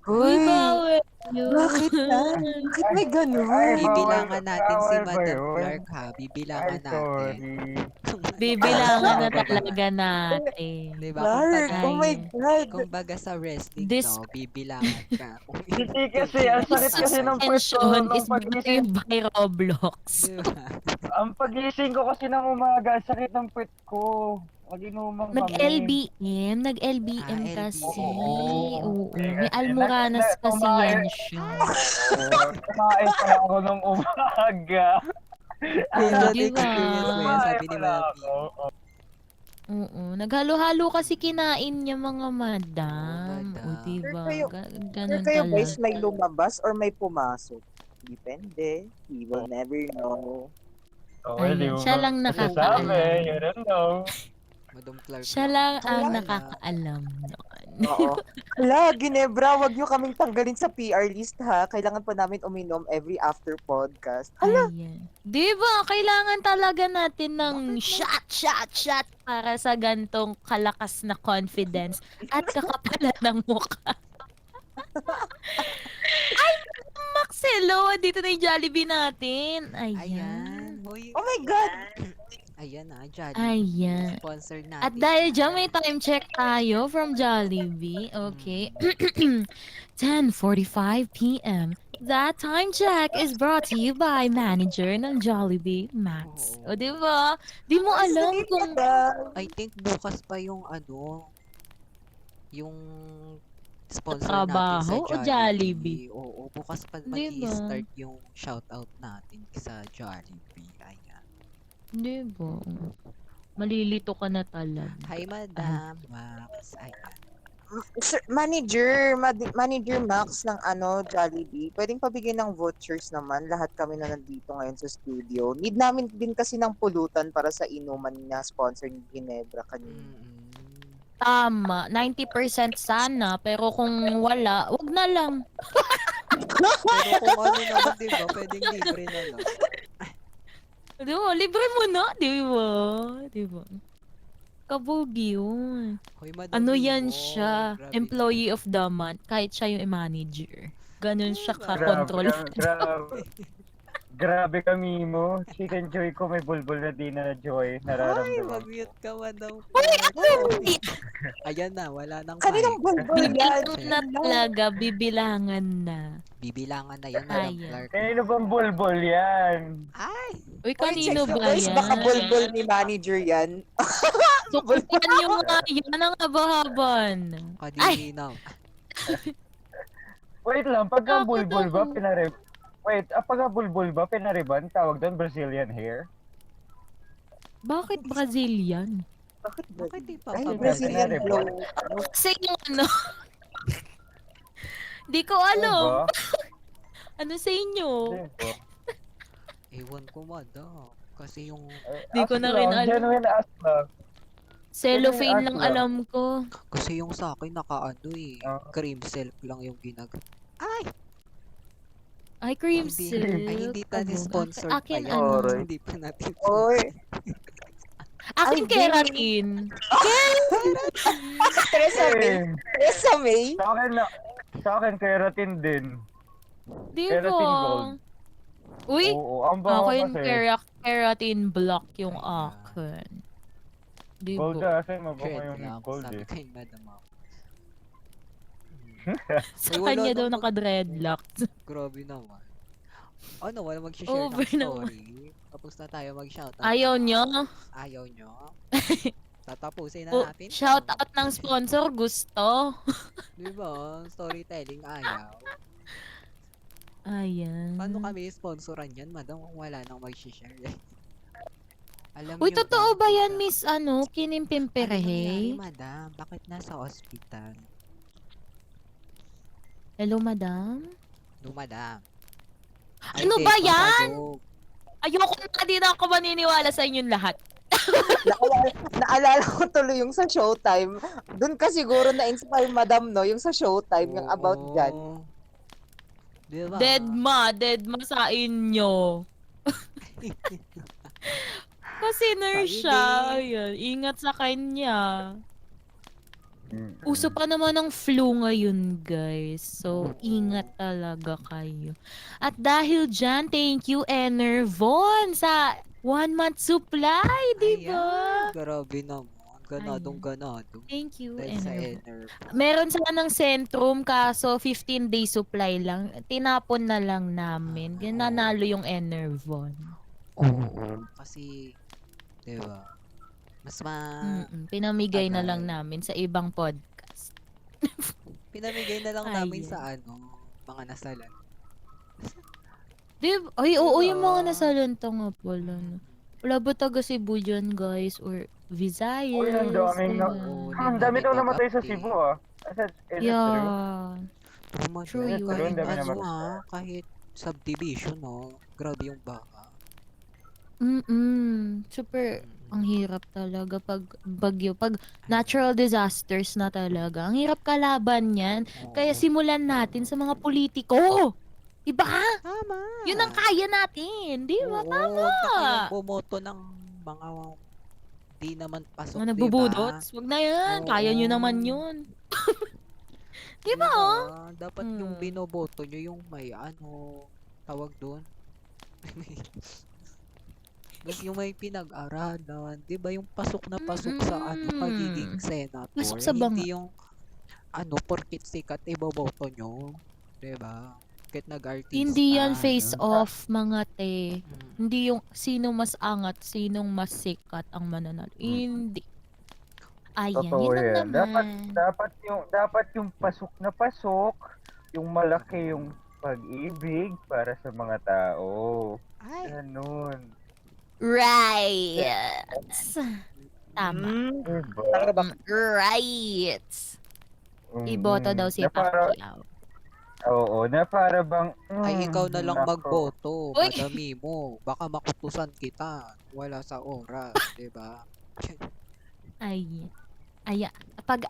Uy, Hoy, bawal yun. bakit na? Bakit may Ay, ganun? Bibilangan natin si bawal ba Madam yun? Clark ha. Ay, Bibilangan natin. sorry. Bibilangan na Sorry. talaga natin. Diba? Clark, oh my Ay. God. Kumbaga sa wrestling, This no? Bibilangan ka. Kung Hindi kasi, ang sakit kasi ng puwet ko suspension nung is brought to you pagising. by Roblox. Diba? Ang pagising ko kasi ng umaga, ang sakit ng puwet ko. Mag-inuman kami. Nag-LBM Ah, kasi. LBM. Oo, Eh, may kasi almoranas kasi yan siya. Oo, kumain pala ako nung umaga. Based on Di ba? experience mo yan, sabi ni Kumain pala Madam ako. Mimi. Oo, naghalo-halo kasi kinain niya mga madam. madam. O, diba? Sure Ganun Sure kayo guys, talaga. may lumabas or may pumasok? Depende. We will never know. Oo, di Ayun, mo siya ba lang masasabi? nakakaalam. You don't know. Madam Clark Siya lang ang Wala. nakakaalam noon. Oo. Hala, Ginebra, wag nyo kaming tanggalin sa PR list ha. Kailangan pa namin uminom every after podcast. Hala, Ayan. Di ba? Kailangan talaga natin ng shot para sa gantong kalakas na confidence at kakapalan ng mukha. Ay, Maxelo! Dito na yung Jollibee natin. Ayan. Ayan. Hoy. oh my God. Ayan na, Jollibee. Ayan. Sponsor natin. At dahil dyan may time check tayo from Jollibee. Okay. 10:45 p.m. That time check is brought to you by manager ng Jollibee, Max. Oo. O, di ba? Di mo alam kung... I think bukas pa yung yung sponsor Trabaho natin o sa Jollibee? Oo, bukas pa Di ba? mag-i-start yung shoutout natin sa Jollibee. Ayan. Di ba? Malilito ka na talaga. Hi, Madam Max. Ayan. Sir, manager Max ng Jollibee, pwedeng pabigyan ng vouchers naman. Lahat kami na nandito ngayon sa studio. Need namin din kasi ng pulutan para sa inuman na sponsor ni Ginebra kanina. Mm-mm. Tama. 90% sana. Pero kung wala, wag na lang. Pero kung ano naman, di ba, pwedeng libre na lang. Di ba? Libre mo na. Di ba? Di ba? Kabugi yun. Hoy, Madam Ano Mimo, yan siya? grabe. Employee of the month. Kahit siya yung manager. Ganun siya Diba? ka-control. Grabe kami mo. Chicken joy ko may bulbul na di na joy. Ay, Nararamdaman. mag-mute ka, Madam Uy, Clark. Ayan na, wala nang Kaninang mic. bulbul yan? Bibilangan na talaga. Bibilangan na. Bibilangan na yan, Madam Ayan. Clark. Kanino bang bulbul yan? Ay! Uy, Uy, kanino check nyo, ba guys, yan? baka bulbul ni manager yan. So, yan yung mga yan ang abahaban. Ay! Kadinaw. Wait lang, pagka Bakit bulbul ba ako? pinarib... Wait, pagka bulbul ba pinariban? Tawag doon Brazilian hair? Bakit Brazilian? Bakit Bakit di pa Ay, pa Brazilian Brazilian blow. Kasi yung ano... Di ko Ano alam. ba? Ano sa inyo? Hindi po. Ewan ko, Madam. Kasi yung... Di ko Ask na lang, rin alam. Genuine ask lang. Cellophane lang Ano yung alam ko. Kasi yung sa akin, Ah. cream silk lang yung Ay! Ay, cream Hindi, silk. hindi tayo Ano? sponsored pa Akin yan. ano? Alright. Hindi pa natin Oy, Akin Ay, keratin. Teresa May. Eh, Teresa May. sa akin keratin din. Di Keratin ba? gold. Uy, Oo, ang bango akin kasi. keratin block yung Ayan. akin. Di Gold ba? kasi mabango Cred yung lang, gold sabi eh. kay Madam Max. Sa Ay, wala kanya daw naman. naka-dreadlocks. Grabe naman. Ano, wala mag-share Over ng naman. story. Tapos na tayo mag-shoutout. Ayaw nyo? Ayaw nyo? Tatapusin na Oh, natin. shout out ng sponsor, gusto. Di ba? Storytelling ayaw. Ayan. Paano kami sponsoran yan, madam, kung wala nang mag-share? Alam Uy, nyo totoo ba yan, Madam? Miss ano, Ano nangyari, Kinimpimperehe? madam? Bakit nasa ospital? Hello, madam? No, madam. Ano hindi, ba yan? joke. Ayoko na, di na ako maniniwala sa inyong lahat. Naalala ko tuloy yung sa Showtime. Doon ka siguro na-inspire, madam, no? Yung sa Showtime, yung about dyan. Oo. Diba? Dead ma sa inyo. Kasi nurse siya. Sorry, Ayan, ingat sa kanya. Uso pa naman ang flu ngayon, guys. So, ingat talaga kayo. At dahil dyan, thank you, Enervon, sa 1 month supply, di ba? Ayan, grabe naman. Ganadong ganado. Thank you, Dahil sa Enervon. Enervo. Meron sana ng Centrum, kaso 15-day supply lang. Tinapon na lang namin. Nanalo yung Enervon. Oo, kasi, di ba? Mas Pinamigay na lang tagal. namin sa ibang podcast. Pinamigay na lang namin Ayan. sa mga nasalan. Ay, oo, Diba? yung mga nasalanta nga pala. No. Wala ba taga Cebu dyan, guys? Or Visayas? Uy, ang daming na... Oo, Ayan. Ang dami daw namatay sa nag-update. Cebu, ah. Is it true? Yeah. Oh True my yun. God, kahit Ang dami kahit subdivision, no? Grabe yung baka. Super, ang hirap talaga pag bagyo. Pag natural disasters na talaga. Ang hirap kalaban yan. Kaya Oo. simulan natin sa mga politiko. Diba? Tama. Yun ang kaya natin. Di ba? Oo, Tama. huwag na kayong bumoto ng mga di naman pasok, Mga di ba? nagbubudots. Wag na yan. Kaya nyo naman Oo. yun. Di Diba? ba? Dapat yung Mm. binoboto nyo yung may tawag doon. Mas yung may pinag-aralan, 'di ba yung pasok na pasok sa pagiging senator, Pasok sa banga. hindi yung porkit sikat iboboto nyo, 'di ba? Kahit nag-artista. Hindi yan no? face-off, mga te. Mm. Hindi yung sino mas angat, sinong mas sikat ang mananalo. Hindi. Ayan, Totoo yun lang yan. naman. Dapat yung pasok na pasok, yung malaki yung pag-ibig para sa mga tao. Ay, Ganun. Right. Tama. Diba? Right. Iboto daw si Na para, Pacquiao. oo, na para bang... ay ikaw na lang nako. magboto, Uy! madami mo. Baka makutusan kita. Wala sa oras, 'di ba? Ay. Pag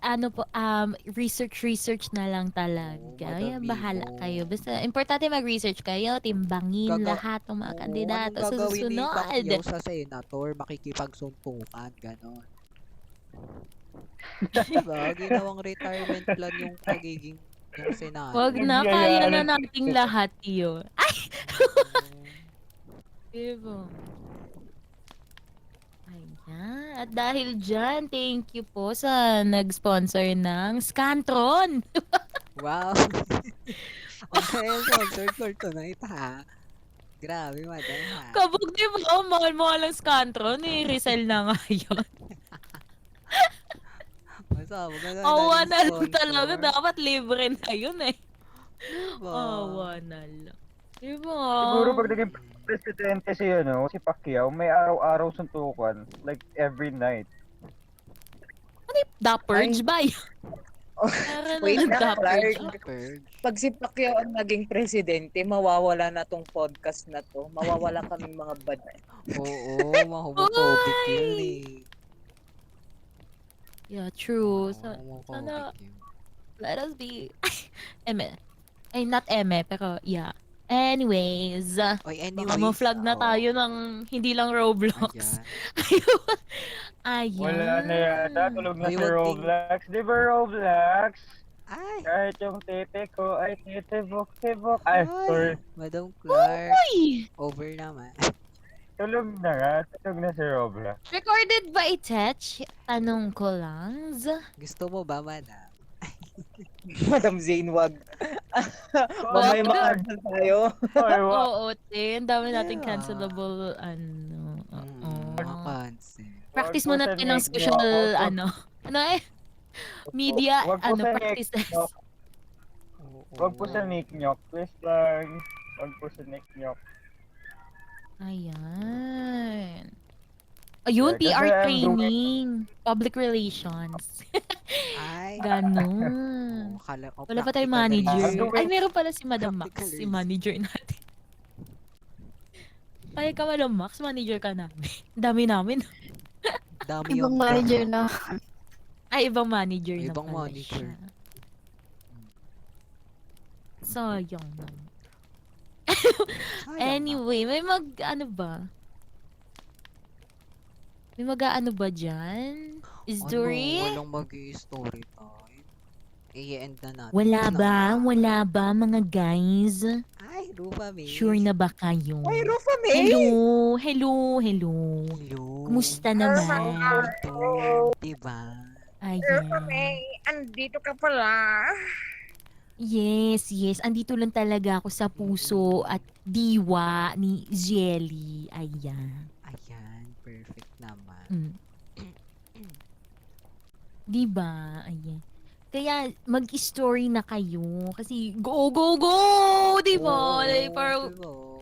research na lang talaga. Ay, madami bahala mo. kayo. Basta, importante mag-research kayo, timbangin Gaga- lahat ng mga Oo, kandidato anong sa gagawin ni susunod. Pacquiao sa senator? Makikipagsuntukan, ganon. Diba? Ginawang retirement plan yung pagiging yung senador. Wag na, kaya na Nagyayanan. nating lahat yun. Ay, Oo. diba? Ayan. At dahil dyan, thank you po sa nag-sponsor ng Scantron. Wow. Okay, sponsored for tonight, ha? Grabe, madam, ha? Kabog, di ba? Mahal-mahal ang Scantron. I-resell na nga yun. Basta, maganda Awa naging na lang sponsor. talaga. Dapat libre na yun eh. Diba? Awa na lang. Diba? Siguro pag naging presidente si Pacquiao, may araw-araw suntukan. Like, every night. The Purge ba yun? Para Wait naman lang, The Purge. Clark. Purge. Pag si Pacquiao ang naging presidente, mawawala na tong podcast na to. Mawawala kaming mga bad. Oo, homophobic yun eh. Yeah, true. Oo, Sana homophobic yun. let us be... Eme. Ay, not Eme, pero yeah. Anyways, Oy, baka anyways. ma-flag na tayo ng hindi lang Roblox. Ayan. Ayan. Wala na yata. Tulog na Ay, si wag ding- Roblox. Di ba Roblox? Ay! Kahit yung tete ko ay titibok-tibok. Ay, sorry. Madam Clark, Uy! over naman. Tulog na nga. Tulog na si Roblox. Recorded ba Itech? Tanong ko lang. Gusto mo ba, madam? Madam Zane, wag. Baka may Wag. ma-cancel tayo. Ay, wa. Oo, te. Ang dami nating Yeah. cancelable, ano. oo. Makakansin. Practice Wag po mo sa natin ng neck special, nyo. ano. Ano eh? Media, Wag po sa neck practices. nyo. Wag po sa nick nyo. Please lang. Wag po sa nick nyo. Ayan. Ayun, Kasi PR I'm training. Public relations. Ay! Ganon. Kala ko Wala pa tayong practical na manager. yun. Ay, meron pala si Madam Max. Practical Si reason. manager natin. Kaya ka Madam Max, manager ka namin. Dami namin. Dami Ibang yung manager na. Ay, ibang manager na Ibang pala manager. siya. Sayang naman. Sayang Anyway, may ano ba? May mag-ano ba dyan? Story? Walang mag-i-story time. I-end na natin. Wala na. ba? Wala ba mga guys? Ay, Rufa May. Sure na ba kayo? Ay, Rufa May! Hello, hello, hello. Hello. Kumusta Oh naman? my God. Ito, diba? Rufa Ayan. May, andito ka pala. Yes, yes. Andito lang talaga ako sa puso at diwa ni Jelly. Ayan. Ayan, perfect naman. Mm. Diba? Ayan. Kaya mag-story na kayo. Kasi go, go, go! Diba? Like, para, diba?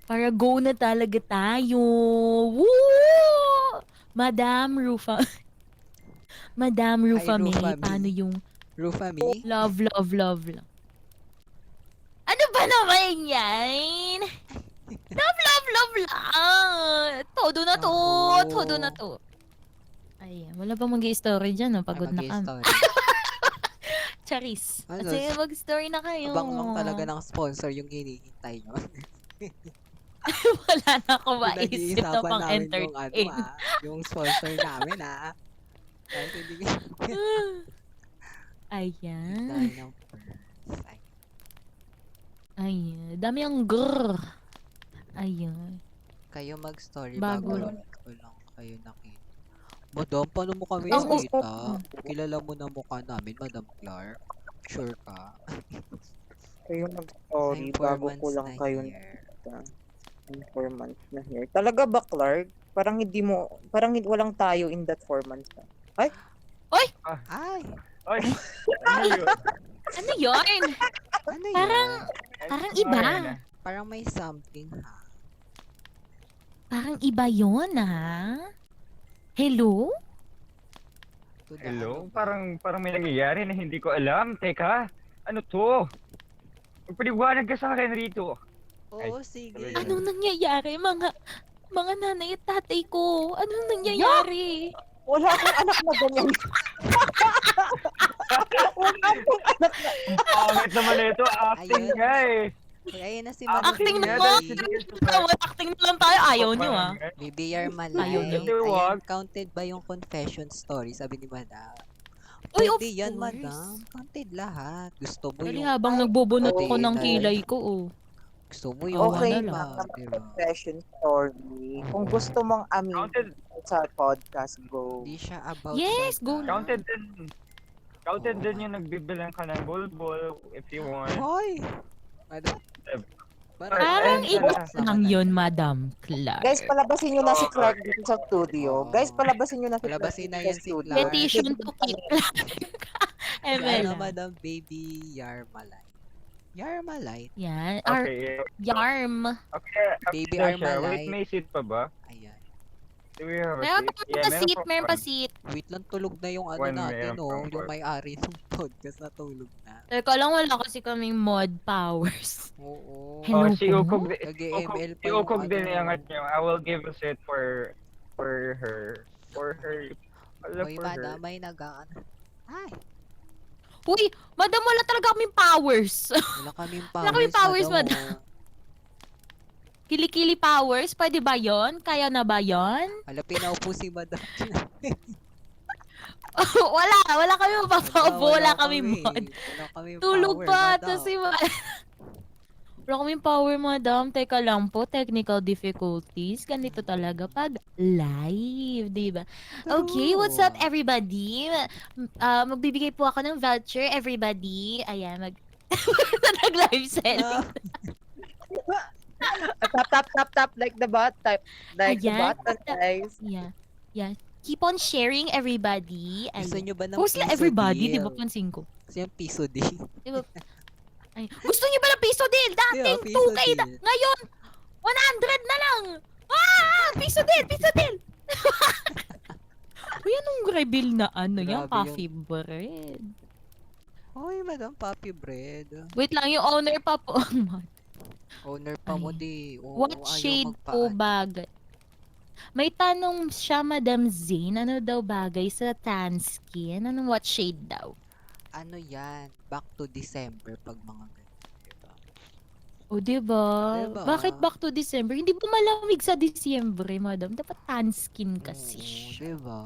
para go na talaga tayo. Woo! Madam Rufa. Madam Rufa Rufa May, May. paano yung Rufa May? love, love, love, love? Ano ba naman yan? Love, love, love lang. Todo na to. Ako. Todo na to. Ayan, wala bang mag-i-story dyan, no? Pagod na kami. Mag-i-story. Charis. Ano, Sige, mag-story na kayo. Abang lang talaga ng sponsor yung hinihintay nyo. Wala na ako maisip na Pinag-iisapan pang namin entertain. yung sponsor namin Kahit hindi Ayan. tayo ng first. Ay, Ayan. Dami ang grrr. Ayan. kayo mag-story Bago bago lang. ko lang kayo nakita. Madam, paano mo kami Ang nakita? Kilala mo na mukha namin, Madam Clark. Sure ka? Kayo mag-story I'm 4 bago ko months lang na kayo here. nakita. I'm 4 months na here. Talaga ba, Clark? Parang walang tayo in that 4 months na. Ay! Ay, ano yun? Ano yun? Ano Parang- yan? Parang iba. Parang may something ha. Parang iba yun, ha? Hello? To the Hello? ano ba? Parang may nangyayari na hindi ko alam. Teka, ano to? Magpaliwanag ka sa akin rito. Oo, sige. tuloy Anong nangyayari? Mga nanay at tatay ko. Anong nangyayari? Wala akong anak na ganyan. Wala akong anak na. Ang pangit naman ito. Acting Ayun. nga eh. Ay, ayun na si Ah, Madam Acting nga, mo! dahil si Diaz Tawad acting na lang tayo. Ayaw nyo, ah. Baby Yarmalay. Ayaw niyo. Ito, wag. Ayan, counted ba yung confession story? Sabi ni Madam. Uy, of Pwede yan, course. Madam. Counted lahat. Gusto mo Dali yung... habang nagbubunot Okay, ko ng dahil- kilay ko, oh. Gusto mo yung... Okay na lang ba? ang Diba? confession story. Kung gusto mong Counted, aminin sa podcast, go. Hindi siya about Yes, sa go guy. counted din. Counted din yung nagbibilang ka ng bulbul if you want. Hoy! Madam. Parang Ayun, iba wala. lang yun, Madam Clark. Guys, palabasin nyo na si Clark dito sa studio. Oo. Guys, palabasin nyo na si Clark Palabasin dito na sa yan si studio. Clark. Petition to keep Clark. Ano, Emel. Madam Baby Yarmalay. Yarmalay? Yan. Okay, Yarm. okay. Baby After siya, Armalite. wait, may seat pa ba? Ayan. Do we have a Meron seat? pa Yeah, seat, pa meron pa one. seat. Wait lang, tulog na yung ano One natin, meron oh. pang Yung four. may-ari ng podcast na tulog na. Teka lang, wala kasi kaming mod powers. Oo. Hello Oh, si po? Ukog, Nag-ML pa si yung Ukog din ano. iangat niya. I will give a seat for her. For her. Wala Hoy, for Madam, her. may nag-ano. Ay, Uy, madam, wala talaga kaming powers. wala kaming Wala kaming powers, Madam. Kilikili powers, pwede ba yon? Kaya na ba yon? Hala, pinaupo si Madam. wala kami mapapaubo, wala kami mod. Wala kaming Tulog power, pa, Madam. tapos si wala kaming power, madam. Teka lang po, technical difficulties. Ganito talaga pag live, di ba? Okay, what's up True. everybody? Magbibigay po ako ng voucher, everybody. Ayan, nag-live selling. Tap, like the bot. Like the Ayan. button, guys. Yeah. Keep on sharing, everybody. Gusto Ayan. nyo ba ng Who's piso everybody, di deal? ba? Pansin ko. Gusto yung piso deal? Di ba? Ay, gusto niyo ba ng piso deal? Dating Yeah, piso 2K na. deal. Ngayon, 100 na lang. Piso deal, piso deal. Uy, anong reveal na ano yan? Grabe Puffy bread. Hoy, Madam Papi Bread. Wait lang, yung owner pa po. Owner pa mo Ay. di. Oo, What ayaw shade po magpaan. bagay? May tanong siya, Madam Zane, ano daw bagay sa tan skin? Anong what shade daw? Ano yan? Back to December pag mga ganyan. Diba? O, diba? Diba? Bakit back to December? Hindi po malamig sa Disyembre, madam. Dapat tan skin kasi Oo, siya. diba?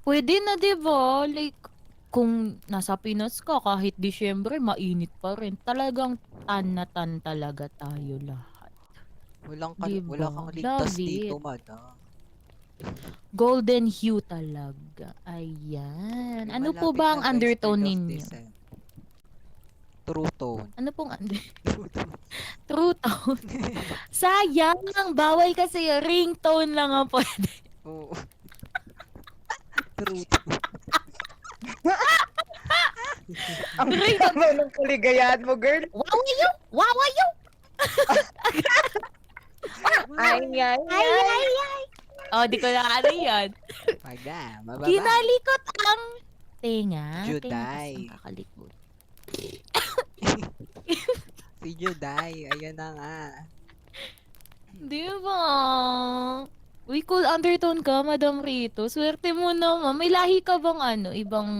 Pwede na, 'di ba? Like, kung nasa Pinas ka, kahit Disyembre, mainit pa rin. Talagang tan na tan talaga tayo lahat. Wala kang Diba? ligtas Love dito, it. madam. Golden hue talaga. Ayan. Ano po Malapit ba na ang guys, undertone 3rd of ninyo? December. True tone. Ano pong True tone. true tone? Sayang! Bawal kasi ringtone lang ang pwede. Oo. True tone. Ang Ringtone. tama ng kaligayahan mo, girl. Wawayo! Wawayo! Ay, ay, Ay, ay. ay, ay! Oh, di ko na ano yan. Madam, mababa. Kinalikot ang tenga. Juday. Tenga kasang kakalikot. Si Juday, ayun na nga. Di ba? Uy, cool undertone ka, Madam Rito. Swerte mo naman. May lahi ka bang ibang,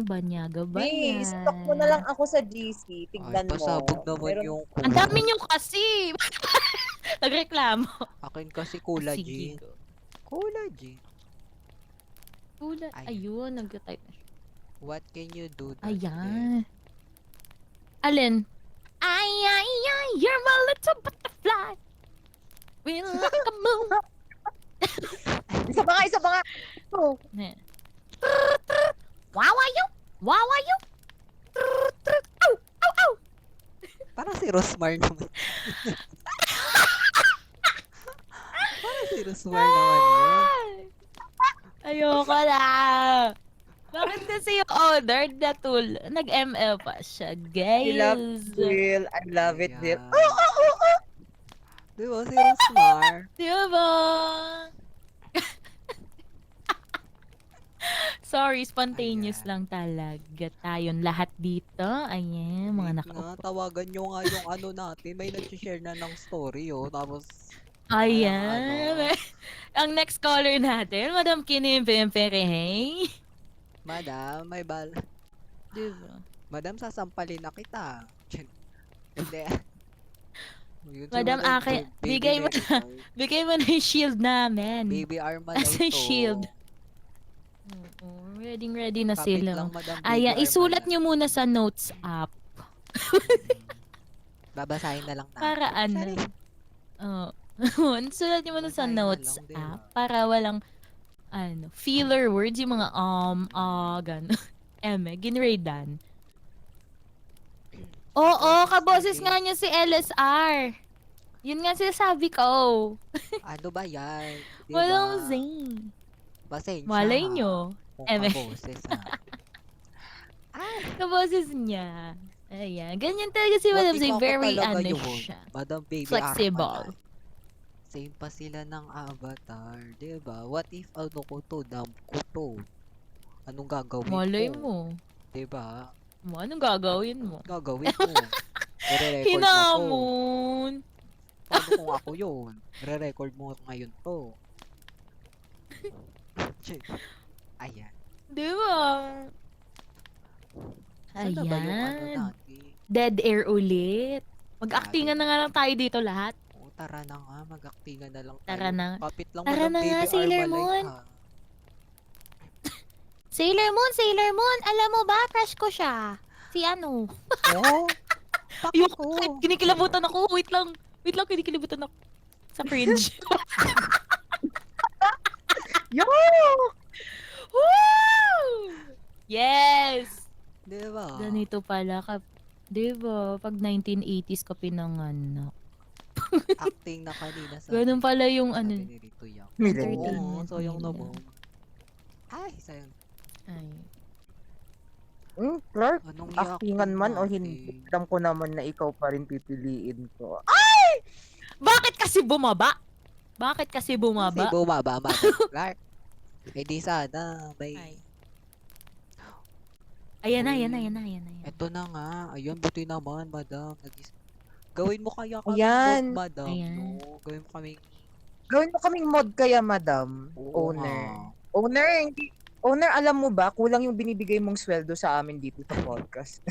banyaga ba Hey, yan? stock mo na lang ako sa GC. Ay, Tignan mo. pasabog naman Meron- yung Ang cola. dami nyo kasi! Nagreklamo. Akin kasi collagen. Sige. Collagen. Tula. Ayan. Ayun, nag-type na siya. What can you do that Ayan. Alin? Ay, ay, ay, you're my little butterfly. We like a moon. Isa pa nga. Oh. Ayan. Wawayo! Wawayo! Ow! Ow! Ow! Parang si Rosmar naman. Parang si Rosmar naman yun. Ayoko na. Bakit kasi yung owner na nag-ML pa siya, I love guys? Will. I love it, Will. Ayan. Diba si Rosmar? Diba? Sorry, spontaneous lang talaga tayong lahat dito. Ayan, mga Wait nga, nakaupo. tawagan nyo nga yung ano natin. May nag-share na ng story, oh. Tapos, Ayan. Ang next caller natin, Madam Kinim Pemperehay. Madam, may bal... Diba? Madam, sasampalin na kita. Hindi. Yun si Madam, akin, Baby bigay mo Mary na. Joy. Bigay mo na yung shield namin. Baby Armalite As a to. shield. Oo, ready na Kapit sila. lang, Madam Baby Ayan, isulat Armalite. nyo muna sa notes app. Babasahin na lang natin. Para ano? Sorry. Oh. Sulat nyo muna sa Basahin na notes lang, diba? app para walang filler words, yung mga gano'n. Ginradan. Oo, kaboses nga niya si LSR. Yun nga sinasabi ko. Ano ba yan? Diba? Walang zing. Pasensya Malay ha, nyo. Kung Eme. kaboses ha. Kaboses niya. Ayan. Ganyan talaga si What Madam if Zing. ako Very talaga yun? siya. Madam Baby Flexible. Armalite. Same pa sila ng avatar. Diba? What if ano ko to? Dump ko to? Anong gagawin Malay ko? mo. Diba? Anong gagawin mo? Gagawin ko. I-record mo to. Hinamon. Paano kung ako yun? Re-record mo ngayon to. Ayan. Di ba? Saan na ba yung ano Ayan. natin? Dead air ulit. Mag-actingan na nga lang tayo dito lahat. Oo, tara na nga. Mag-actingan na lang tayo. Tara na. Kapit lang Tara Madam na nga, Baby Sailor Armalite, Moon. ha. Sailor Moon, alam mo ba, crush ko siya. Si ano? Oo. Yung Ako. kinikilabutan ako. Wait lang, kinikilabutan ako. Sa cringe. Yo! Woo! Yes! Diba? Ganito pala ka. Diba? Pag 1980s ka pinanganak. Acting na kanina sa Ganun pala yung sabi ni Rito Yang. Millennial. Oo, sayang nila. naman. Ay, sayang. Ay. Clark, Anong actingan man o natin? hindi, alam ko naman na ikaw pa rin pipiliin ko. Bakit kasi bumaba? Bakit kasi Kasi bumaba? bumaba, Madam Clark. Eh di sana, may... Ay. Ayan na. Eto na nga. Ayun, buti naman, Madam. Gawin mo kaya kami Ayan. mod, Madam. Ayan. No? Gawin mo kami... Gawin mo kaming mod kaya, madam. Oo Owner. nga. Owner, alam mo ba, kulang yung binibigay mong sweldo sa amin dito sa podcast.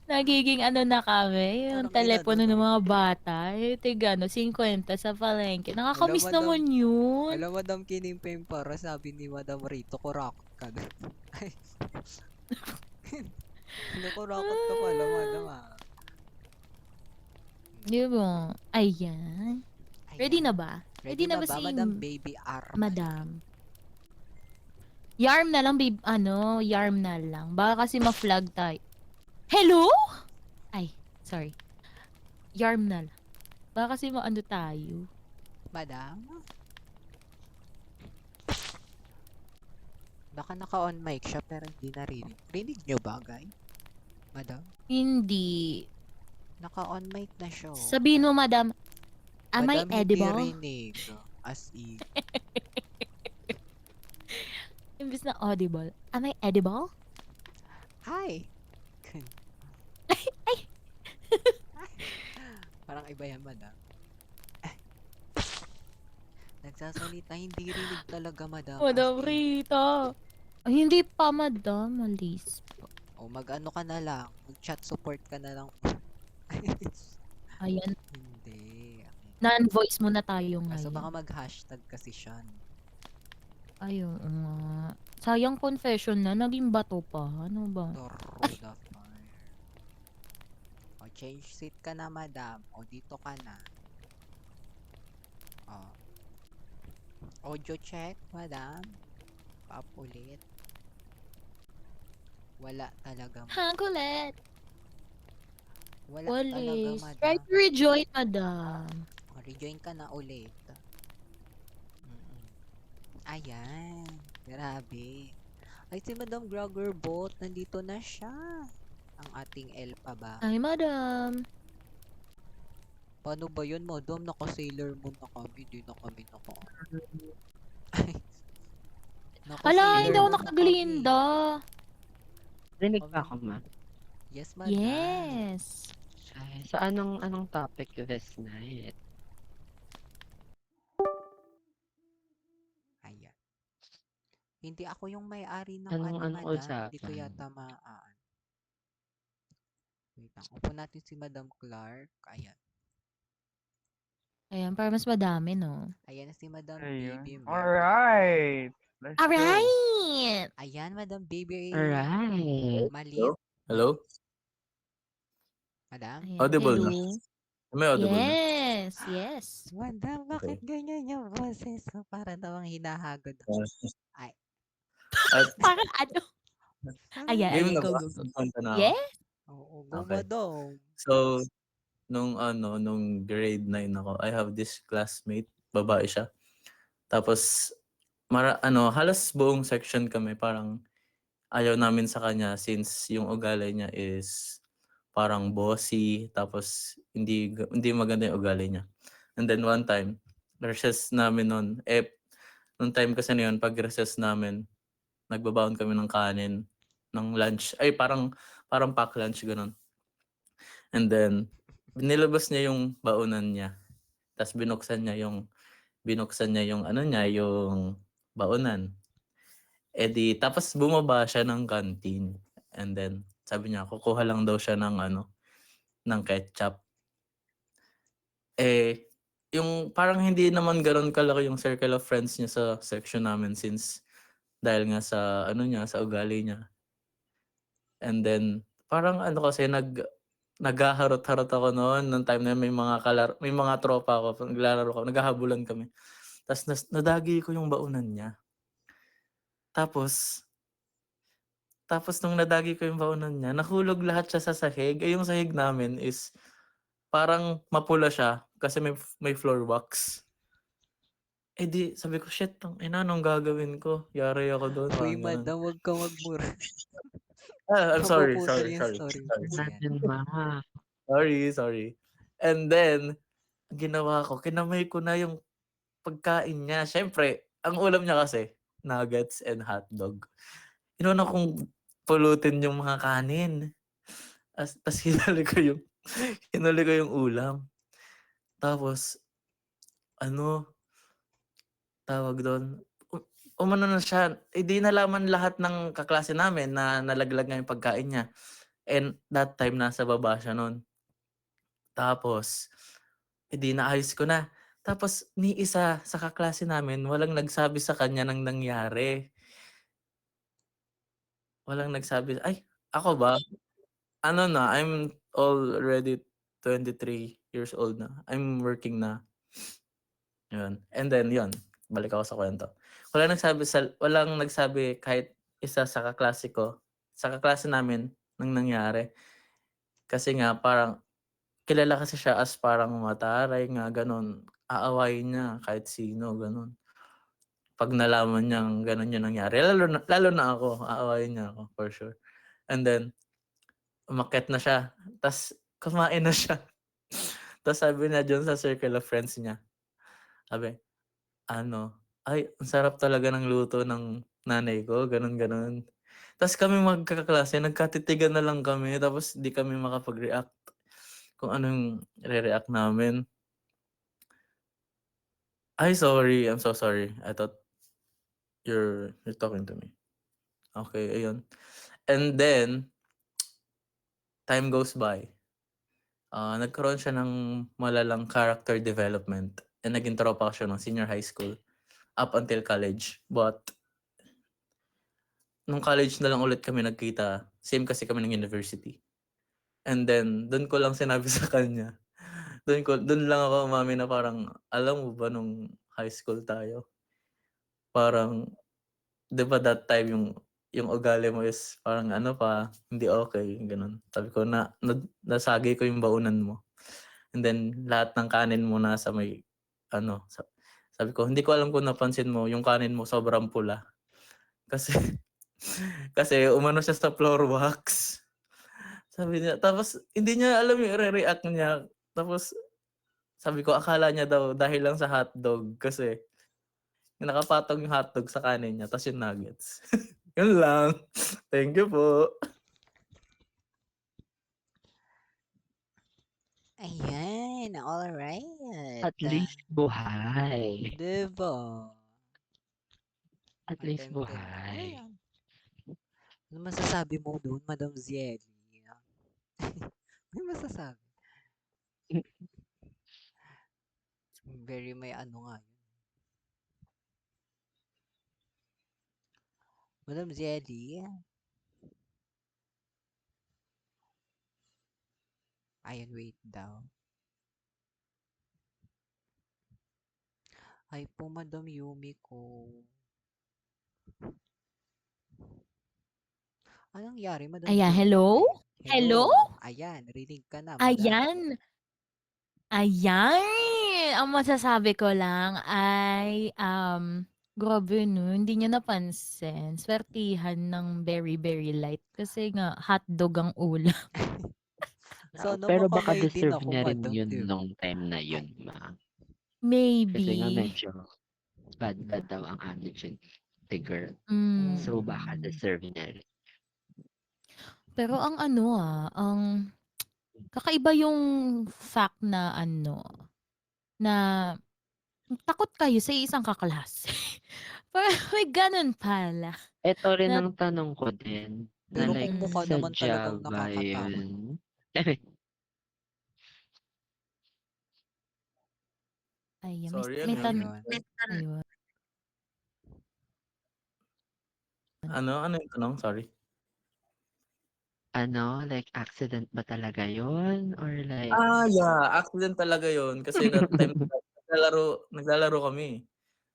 Nagiging ano na kami, yung Parang telepono ng inano, no? mga bata. Yung tiga, 50 sa palengke. Alam, Nakakamiss madam, naman yun. alam, madam, kinimpim para sabi ni Madam Rito, kurakot ka na. Ay, nakurakot ka pala, madam, ah. Di ba? Ayan. Ready Ayan. na ba? Ready na ba, si Madam Baby R? Madam? Yarm na lang, babe. Yarm na lang. Baka kasi ma-flag tayo. Hello? Ay, sorry. Yarm na lang. Baka kasi maano tayo. Madam? Baka naka-on mic siya pero hindi narinig. Rinig nyo ba, guys? Madam? Hindi. Naka-on mic na siya. Sabihin mo, madam, am I Madam, edible? hindi rinig. As in. Imbis na audible. Am I edible? Hi! Ay! Parang iba yan, madam. Nagsasalita, hindi rinig talaga, madam. Madam As in. Rita. Ay, hindi pa, madam. Malis. O mag-ano ka na lang. Mag-chat support ka na lang. Ayan. Hindi. Non-voice muna tayo Kaso ngayon. baka mag-hashtag kasi siya. No? Ayun nga. Sayang confession na. Naging bato pa. Ano ba? Through the fire. O, change seat ka na, madam. O, dito ka na. O. Audio check, madam. Papulit. Wala talaga, madam. Ha, kulit. Wala talaga, Walis. madam. Try to rejoin, madam. O, rejoin ka na ulit. Mm-mm. Ayan. Grabe. Ay, si Madam Groggerbot, nandito na siya. Ang ating Elpa ba? Ay, madam. Paano ba yun, Madam? Naka-Sailor Moon na kami. Di na kami naka... Ay. Hala, hindi ako Naka-Sailor Moon na nakaglinda. Rinig pa ako, ma. kami. Yes, Madam. Yes. Ay, so anong topic this night? Ayan. Hindi ako yung may-ari ng Anong Madam. Hindi ko usapan? yata maan. Wait lang. Upo natin si Madam Clark. Ayan. Ayan, para mas madami, no? Ayan na si Madam Ayun. Baby Mary. Alright. Let's go. Alright! Ayan, Madam Baby Alright. Malit. Hello? Madam? Ayan, Audible na? hello. May audible na? Yes, yes. Madam, bakit ganyan yung boses mo? Para namang hinahagod ako. Ay. At Parang ano? Ayan, game ayan, na go, ba? go, go. Punta na ako. Yes? Oo, go Okay. Madam. So, nung grade 9 ako, I have this classmate, babae siya. Tapos, halos buong section kami, parang ayaw namin sa kanya since yung ugali niya is parang bossy, tapos hindi maganda yung ugali niya. And then one time, recess namin noon, nung time kasi na yun, pag recess namin, nagbabaon kami ng kanin, ng lunch, ay parang pack lunch, ganun. And then, nilabas niya yung baonan niya. Tapos binuksan niya yung ano niya, yung baonan. Tapos bumaba siya ng canteen. And then, sabi niya, kukuha lang daw siya ng ketchup. Yung parang hindi naman ganoon kalaki yung circle of friends niya sa section namin since dahil nga sa sa ugali niya. And then, parang kasi naghaharot-harot ako noon nung time na may mga tropa ako, naglalaro kami, naghahabulan kami. Tapos nadagi ko yung baonan niya. Tapos nung nadagi ko yung baonan niya, nahulog lahat siya sa sahig. Yung sahig namin is parang mapula siya kasi may floor wax. Sabi ko, shit, anong gagawin ko? Yari ako doon. Uy, Madam, huwag kang magmura. I'm sorry. Mapuputol yung story mo. Natin, ma. Sorry. And then, ginawa ko, kinamay ko na yung pagkain niya. Siyempre, ang ulam niya kasi, nuggets and hotdog. Inuna kong pulutin yung mga kanin. Tapos hinuli ko yung ulam. Tapos, tawag doon, umano na siya, di nalaman lahat ng kaklase namin na nalaglag nga yung pagkain niya. And that time, nasa baba siya nun. Tapos, edi naayos ko na. Tapos, ni isa sa kaklase namin, walang nagsabi sa kanya ng nangyari. Walang nagsabi, ay, ako ba? Ano na, I'm already 23 years old na. I'm working na. Yun. And then, yun. Balik ako sa kwento. Walang nagsabi kahit isa sa kaklase ko, sa kaklase namin, ng nangyari. Kasi nga, parang, kilala kasi siya as parang mataray nga, ganun. Aawayin niya kahit sino, ganun. Pag nalaman niyang ganun yung nangyari. Lalo na ako, aawayin niya ako, for sure. And then, umakyat na siya. Tapos, kumain na siya. Tapos sabi na dyan sa circle of friends niya, sabi, ay, ang sarap talaga ng luto ng nanay ko, ganun. Tapos kami magkakaklase, nagkatitigan na lang kami, tapos di kami makapag-react kung anong re-react namin. Ay, sorry. I'm so sorry. I thought you're talking to me. Okay, ayun. And then, time goes by. Nagkaroon siya ng malalang character development and naging tropa ko siya ng senior high school up until college. But, nung college na lang ulit kami nagkita, same kasi kami ng university. And then, doon ko lang sinabi sa kanya. Doon lang ako umami na parang, alam mo ba nung high school tayo? Parang, di ba that time yung ugali mo is parang hindi okay, ganun. Sabi ko, nasagi ko yung baunan mo. And then, lahat ng kanin mo nasa may, sabi ko, hindi ko alam kung napansin mo, yung kanin mo sobrang pula. Kasi umano siya sa floor wax. Sabi niya, tapos hindi niya alam yung re-react niya. Tapos sabi ko, akala niya daw dahil lang sa hotdog kasi nakapatong yung hotdog sa kanin niya, tapos yung nuggets. Yun lang. Thank you po. Ayan, alright. At least buhay. Diba? At least Maganda. buhay. Ayan. Ano masasabi mo doon, Madam Zieli? May masasabi? Very may nga yun. Madam Zieli? Ayan, wait daw. Ay po, Madam Yumi ko. Anong nangyari, Madam Ayan, Yumi? hello? Hello? Ayan, rinig ka na, Madam. Ayan. Ang masasabi ko lang ay, grabe no, hindi niya napansin. Swertihan ng very, very light. Kasi nga, hotdog ang ulam. Sana Pero baka makamay din deserve ako, niya rin Madam, yun diba? nung time na yun, ma. Kasi nga Maybe. medyo bad daw ang attitude the girl. Mm. So baka deserve niya rin. Pero ang kakaiba yung fact na na takot kayo sa isang kaklase. Parang may ganun pala. Ito rin Na- ang tanong ko din. Na Pero like, kung mukha naman sadya talagang ba nakakatakot. yun? Ay, Sorry, may ano tanong. yun? Ayun. Ano yung tanong? Sorry. Like accident ba talaga yun? Or like, Yeah. Accident talaga yun. Kasi that time, naglalaro kami.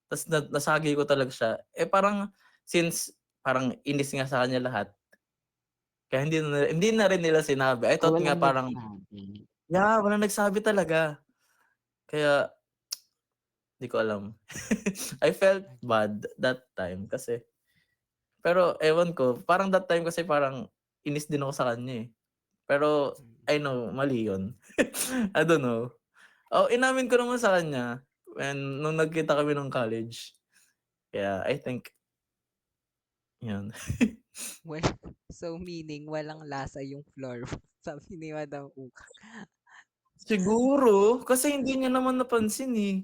Tapos nasagi ko talaga siya. Parang, since parang inis nga sa kanya lahat, kaya hindi na rin nila sinabi. I thought nga walang parang, nagsabi. walang nagsabi talaga. Kaya, hindi ko alam. I felt bad that time kasi, pero ewan ko, parang that time kasi parang inis din ako sa kanya eh. Pero, I know, mali yun. I don't know. Inamin ko naman sa kanya nung nagkita kami ng college. Kaya, I think, yun. Well, so meaning, walang lasa yung floor. Sabi ni Madam Uka. Siguro, kasi hindi niya naman napansin eh.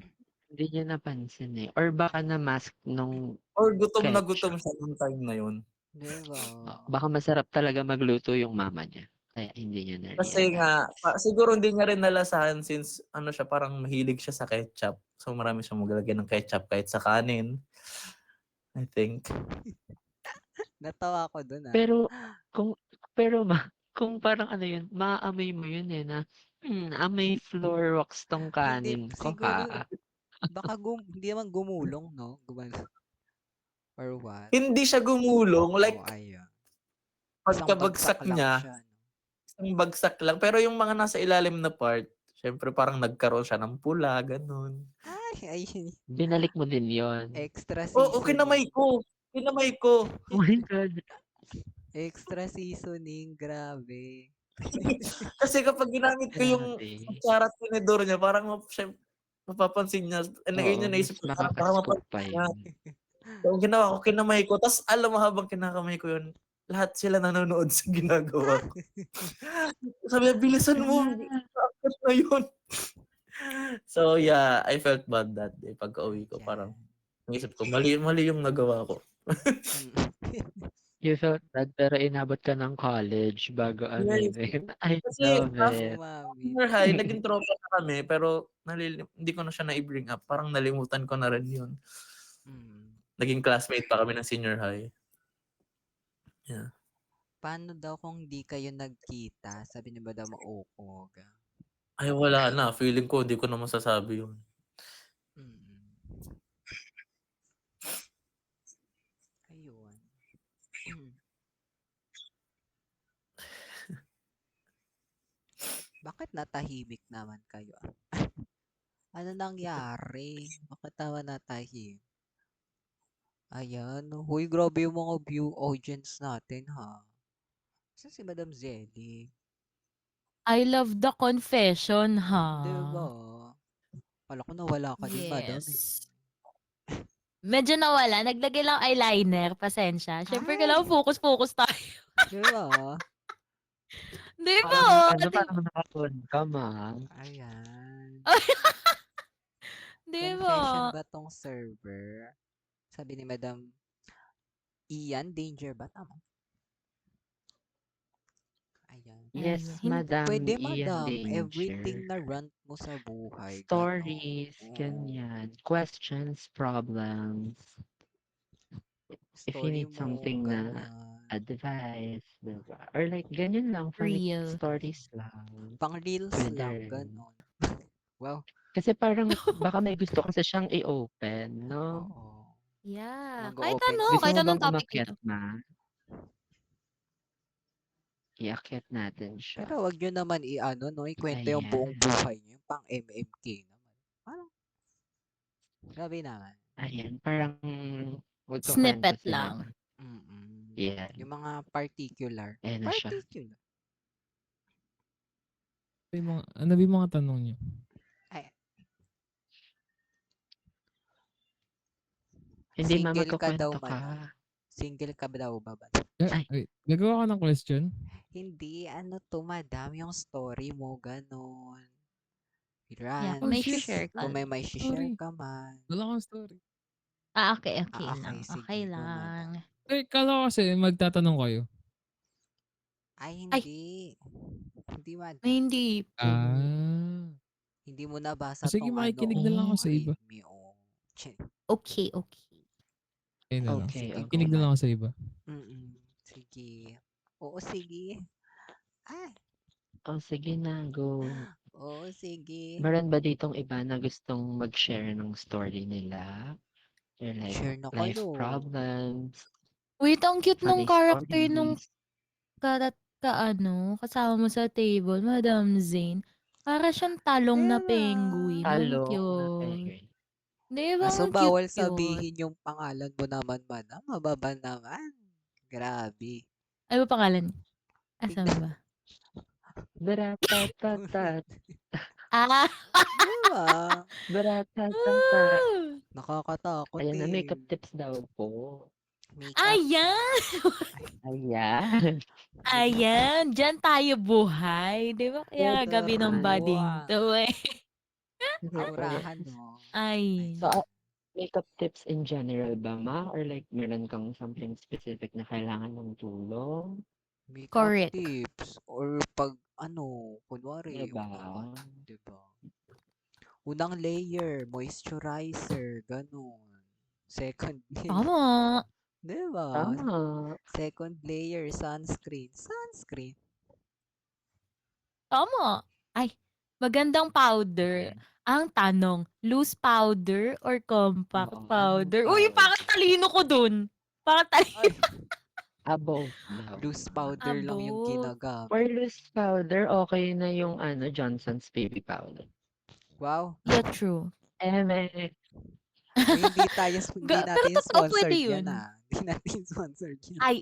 Hindi niya napansin eh. Or baka na-mask nung Or gutom na ketchup. gutom siya nung time na yun. Baka masarap talaga magluto yung mama niya. Kaya hindi niya Kasi na-realize. nga, siguro hindi niya rin nalasahan since ano siya, parang mahilig siya sa ketchup. So marami siyang maglalagay ng ketchup kahit sa kanin. I think. Natawa ako dun ah. Pero kung kung parang ano yun, maaamoy mo yun eh na, amoy floor wax tong Hindi, kanin ko siguro, ha. baka hindi naman gumulong, no? Or what? Hindi siya gumulong. Like, Oh, ayun. Isang bagsak pagkabagsak lang niya, siya, no? isang bagsak lang. Pero yung mga nasa ilalim na part, syempre parang nagkaroon siya ng pula, ganun. Ay, Binalik mo din yon. extra Oo, seasoning. kinamay ko. Kinamay ko. Oh my God. Extra seasoning, grabe. Kasi kapag ginamit ko yung Grabe. kutsara at tinidor niya, parang mapapansin niya. Yun Oo, yung naisip mas ko, baka makakascoop mapansin pa niya. yun. So, ang ginawa ko, kinamay ko. Tapos alam mo, habang kinakamay ko yun, lahat sila nanonood sa ginagawa ko. Sabi niya, bilisan mo. Akit na yun. So yeah, I felt bad that day. Pagka-uwi ko, parang naisip ko, mali yung nagawa ko. You felt bad pero inabot ka ng college bago Yes. aminin. I Kasi love after it. senior high, naging tropa na kami, pero hindi ko na siya na-i-bring up. Parang nalimutan ko na rin yun. Naging classmate pa kami ng senior high. Yeah. Paano daw kung di kayo nagkita? Sabi ni Madam Okog. Ay, wala na. Feeling ko, hindi ko na masasabi yun. Ayun. Bakit natahimik naman kayo? Ano nangyari? Bakit naman natahimik? Ayan. Huy, grabe yung mga view audience natin, ha? Saan si Madam Zelly? I love the confession, Diba? ha? Kala ko nawala ka din, Madam. Yes. Medyo nawala. Naglagay lang eyeliner. Pasensya. Siyempre, kailangan focus tayo. Diba? Di ba? Parang nakapon ka, ma. Ayan. Di Confession ba? ba tong server? Sabi ni Madam Ian, danger ba? Tama. Ayan. Yes, Ayan. Madam Pwede, Ian Madam. Everything Danger. na rant mo sa buhay. Stories, ganon. ganyan. Questions, problems. If you Story need mo, something na ganyan. advice, diba? Or like, ganyan lang. Funny Real. stories lang. Pang reels Pwede lang, rin. ganon. Wow. Kasi parang, baka may gusto kasi siyang i-open, no? Oo. Yeah. Kahit Mag-open ano. Gusto Kahit mo anong bang topic umakyat, dito. ma? Iakyat natin siya. Pero wag nyo naman no? Ikwento yung buong Ayan. buhay nyo. Yung pang MMK naman. Parang, grabe naman. Ayan, parang magkukwento Snippet sila. lang. Yeah. Yung mga particular. Ayan na siya. Particular. Ano ba yung mga tanong niyo? Ay. Hindi ma, Single ka daw, magkukwento ka. Madam. Single ka daw ba? Wait, gagawa ka ng question? Hindi, ano to, Madam, yung story mo, ganon. Yeah, Rant. kung may share ka. Kung may share Sorry. ka man. Wala kang story. Okay Ah, okay, lang. sige, Okay go, lang. Kala ko kasi magtatanong kayo. Ay, hindi. Hindi, Madam. Hindi po. Hindi mo nabasa Sige, tong makikinig na lang ako sa iba. read me, oh. Okay. Ayun na lang. Okay, Sige, Kinig na lang ako sa iba. Sige. Oo, sige. Ay. Oh, sige na, go. Oo, sige. Meron ba ditong iba na gustong mag-share ng story nila? Or like, Share na life kayo. problems, Wait, ang cute nung funny character nung stories. kasama mo sa table, Madam Zane. Para siyang talong na Diba? penguin. Ang Talong na cute. penguin. Di ba? Kaso Ang bawal cute. sabihin yung pangalan mo naman, Madam. Mababa naman. Grabe. Ano ba pangalan niya? Asan ba? Baratatatat. Ah! Diba? Baratatatat. Nakakatakot Ayan na, eh. makeup tips daw po. Makeup. Ayan! Ayan. Ayan! Diyan tayo buhay. Di ba? Kaya nga gabi ng Wow. bading to eh. Aurahan, no? Ay. So, makeup tips in general ba, ma? Or like meron kang something specific na kailangan ng tulong? Makeup Correct. tips or pag ano, kunwari, Diba? diba? Unang layer, moisturizer, ganun. Second layer, Tama. diba? Tama. Second layer, sunscreen. Sunscreen. Tama. Ay, magandang powder. Ang tanong, loose powder or compact Oo, anong powder? Uy, powder? parang talino ko dun. Parang Ay, talino. Above daw. loose powder lang yung Abo. ginagamit. For loose powder, okay na yung Johnson's baby powder. Wow. Yeah, true. Eme. Uy, hindi Pero natin totoo, pwede sponsored yan yun. Hindi natin sponsored yan. Ay,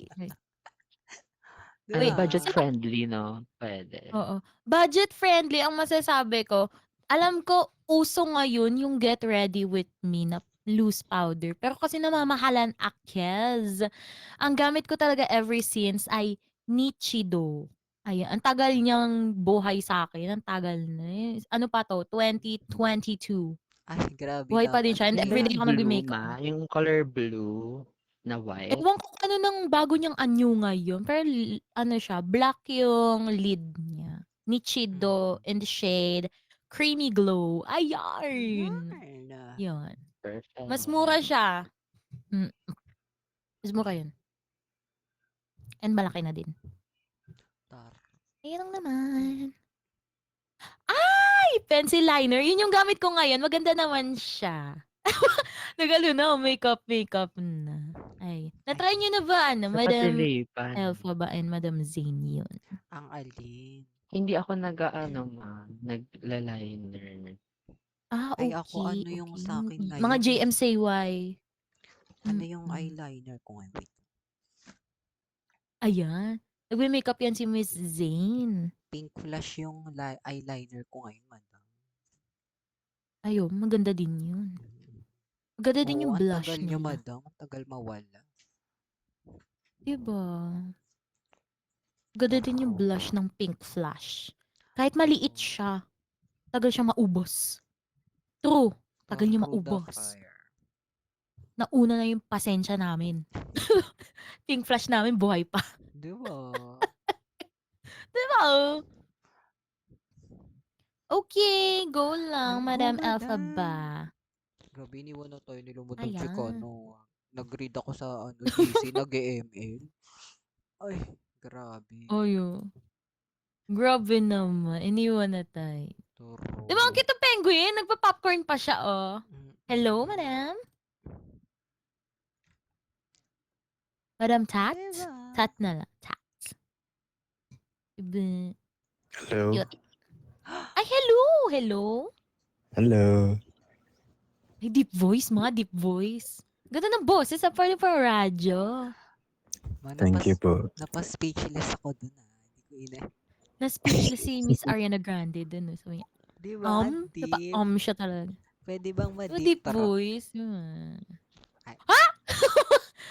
Ano, Wait. budget Diba? friendly, no? Pwede. oo. Budget friendly ang masasabi ko. Alam ko, uso ngayon yung get ready with me na loose powder. Pero kasi namamahalan akels. Ang gamit ko talaga ever since ay Nichido. Ayan, ang tagal niyang buhay sa akin. Ang tagal na eh. Ano pa to? 2022. Ay, grabe Buhay pa din naman siya. And Yung everyday ako blue, nag-makeup. ma? Yung color blue na white? Ewan ko kung ano nang bago niyang anyo ngayon. Pero ano siya, black yung lid niya. Nichido in the shade Creamy Glow. Ayan. Yarn. Yun. Perfect. Mas mura siya. Mm. Mas mura yun. And malaki na din. Tar. Ayun lang naman. Ay! Pencil liner. Yun yung gamit ko ngayon. Maganda naman siya. Nagalo na. Makeup na. Ay. Na-try nyo na ba? Ano? Madam Napasilipan. Elfa ba and Madam Zane yun? Ang alin. Hindi ako nagla-liner. Ah, Ay, okay. ako ano yung sa akin Mga ngayon eh. JMCY. Ano yung Mm. eyeliner ko ngayon? Wait. Ayan. Nagme-makeup yan si Miss Zane. Pink flash yung eyeliner ko ngayon, madam. Ayun, maganda din yun. Maganda din yung Oo, ang blush tagal nyo, nila. madam. Ang tagal mawala. Diba? Maganda din yung blush ng pink flash. Kahit maliit siya, tagal siya maubos. True. Tagal niya Through the maubos. fire. Nauna na yung pasensya namin. Pink flash namin, buhay pa. Diba? Diba? Okay, go lang, Ay, Madam go, Alpha madam. ba? Grabe, iniwan na tayo nila Madam Ayan. Chicano. Nag-read ako sa GC, nag-ML. Ay, grabe. Oyo. Grabe naman. Iniwan na tayo. Turo. Diba ang cute ng penguin? Nagpa-popcorn pa siya, oh. Hello, madam? Madam Tat? Diba? Tat na lang. Tat. Diba? Hello. Cute. Ay, hello! Hello? Hello. Ay, deep voice, deep voice. Ganda ng boses sa parang radyo. Thank you po. Napa-speechless ako dun Hindi ko ina. Na-speechless si Miss Ariana Grande dun. So, Diba, deep? siya talaga. Pwede bang So, ma-deep deep voice. Ay. Ha?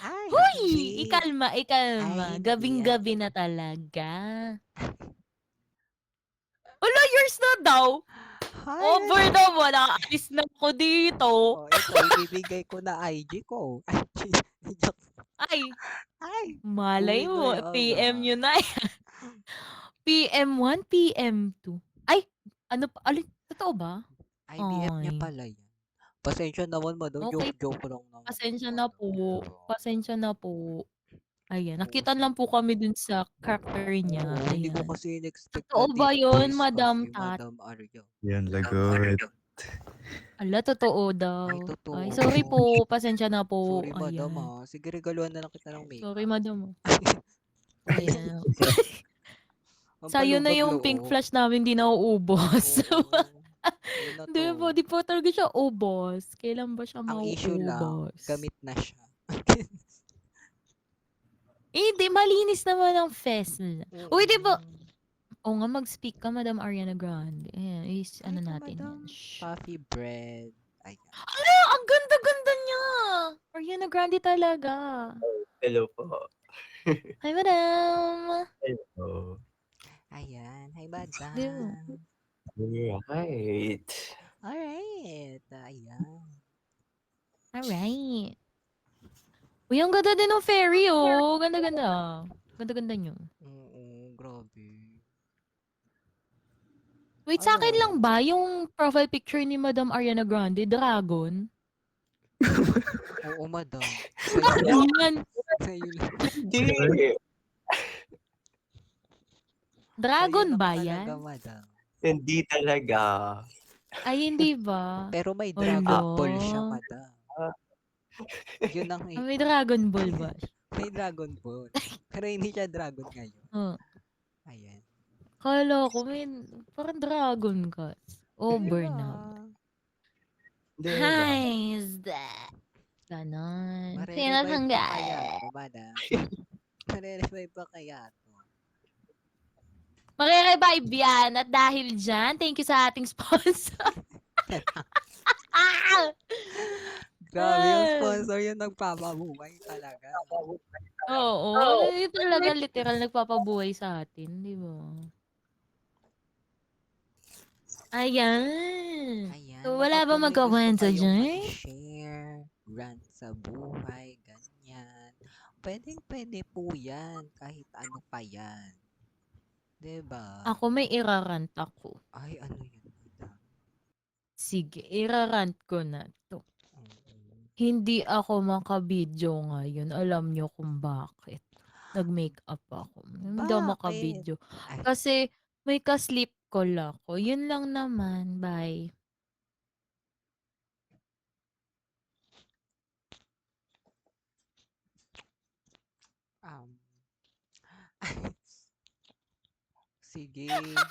Ay, Huy! deep. Ikalma. Ay, hindi Gabing-gabi na talaga. Wala, yours na daw. Hi. Over naman. Nakaalis na ako dito. Oh, ito, ibibigay ko na IG ko. Ay, Ay, malay uwi ko mo. yun, PM ah. nyo na yan. PM1, PM2. Ay, ano pa? Alin, totoo ba? IDF niya Ay. pala yan. Pasensya naman, madam. Okay. Joke lang naman. Pasensya na po. Diba? Pasensya na po. Ayan, nakitan lang po kami dun sa character niya. Oo, hindi ko Ayan. kasi in-expect Totoo na ba deep yun, voice Madam kasi, Tat? Madam Arya. Yan, lagot. Ala, totoo daw. Ay, totoo. Ay, sorry po. Pasensya na po. Sorry, madam Ayan. Sige, regaluhan na lang kita ng makeup. Sorry, madam. Ayan. Ang Sa'yo na palubag yung pink loob. flash namin di nauubos. Oo. Yun na Di to. ba? Di pa talaga siya ubos. Kailan ba siya Ang issue lang, mauubos? gamit na siya. Di. Malinis naman ang fest nila. Uy, di ba? Mm. Oo nga, mag-speak ka, Madam Ariana Grande. Ayan, ano Ay, natin madam. yan. Shh. Puffy bread. Ayan. Ala, ang ganda-ganda niya! Ariana Grande talaga. Hello po. Hi, Madam! Hello. Ayan. Hi, madam. Diba? Right. Alright. Ayan. Alright. Uy, ang ganda din ng fairy, oh. Ganda-ganda. Ganda-ganda nyo. Oo, grabe. Wait, sa akin lang Ano? ba yung profile picture ni Madam Ariana Grande, dragon? Oo, madam. Sa'yo Yan. sa'yo lang. Hindi. Dragon Sa'yo lang ba talaga, yan? madam. Hindi talaga. Ay, hindi ba? Pero may Hala. Dragon Ball siya, madam. Yun ang Ah, may Dragon Ball ba? may Dragon Ball. Pero hindi siya dragon ngayon. Oh. Ayan. Kala ko, may parang dragon ka. Over Diba? na. Hindi ba? Hi, is that? Ganon. Sino Mare-revive kang pa kaya guy? to, madam? Mare-revive pa kaya to? Mare-revive yan. At dahil dyan, thank you sa ating sponsor. Grabe yung Ah. sponsor yung nagpapabuhay talaga. Oo. Yun talaga literal nagpapabuhay sa atin. Di ba? Ayan. Ayan. So, Baka wala ba po may gusto magkakwento kayong dyan? mag-share, rant sa buhay, ganyan. Pwede po yan. Kahit ano pa yan. Diba? Ako may irarant ako. Ay, ano yun, madam? Sige, irarant ko na to. Oo. Hindi ako makabidyo ngayon. Alam nyo kung bakit. Nag-makeup ako. Hindi ako Bakit? makabidyo. Ay, Kasi may ka-sleep call ako. Yun lang naman. Bye. um, sige,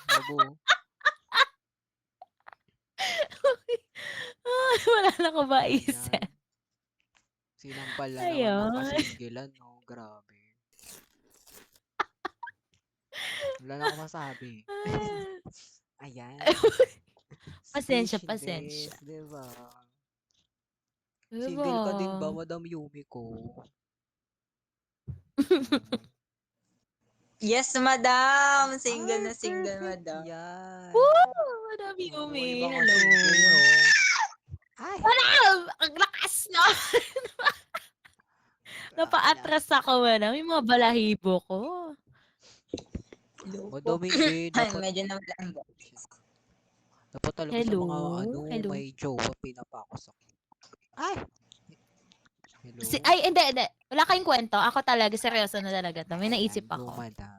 babo. Ay, wala na ko maisip. Ayan. Sinampal na naman ng Ayun. kasingilan, no? Grabe. Wala na akong masabi. Ayan. Pasensya, Speechless, pasensya. diba? Diba? Single ka din ba, Madam Yumiko? Yes, madam. Single na Ay, single, perfect madam. yan. Woo! Madami Oo, Umi. iba ka Hello. single, no? Ay, Wala! Ang lakas na! Napa-atras ako, madam. Yung mga balahibo ko. Madam, hindi. Ay, Dapat, medyo nawala ang dapat talaga sa Hello? mga, ano, Hello? may jowa, pinapakos ako. Ay! Hello? Ay, hindi. Wala kayong kwento. Ako talaga, seryoso na talaga to. May naisip Ayan, go, ako. madam.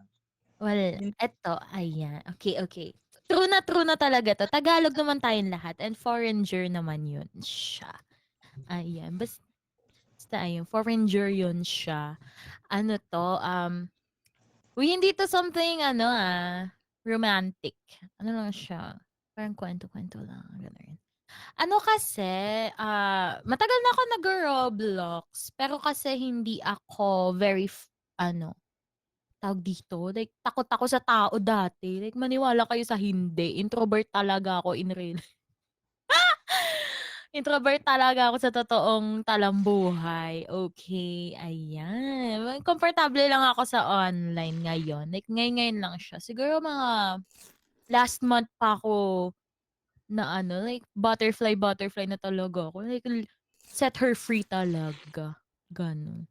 Well, eto, ayan. Okay. True na talaga to. Tagalog naman tayong lahat. And foreigner naman yun siya. Ayan. Basta ayun. Foreigner yun siya. Ano to? Uy, hindi to something, romantic. Ano lang siya? Parang kwento-kwento lang. Ganun. Ano kasi, matagal na ako nag-Roblox. Pero kasi hindi ako very, tawag dito, like, takot ako sa tao dati. Like, maniwala kayo sa hindi. Introvert talaga ako in real. Introvert talaga ako sa totoong talambuhay. Okay, ayan. Komportable lang ako sa online ngayon. Like, ngayon lang siya. Siguro mga last month pa ako na like, butterfly na talaga ako. Like, set her free talaga. Ganon.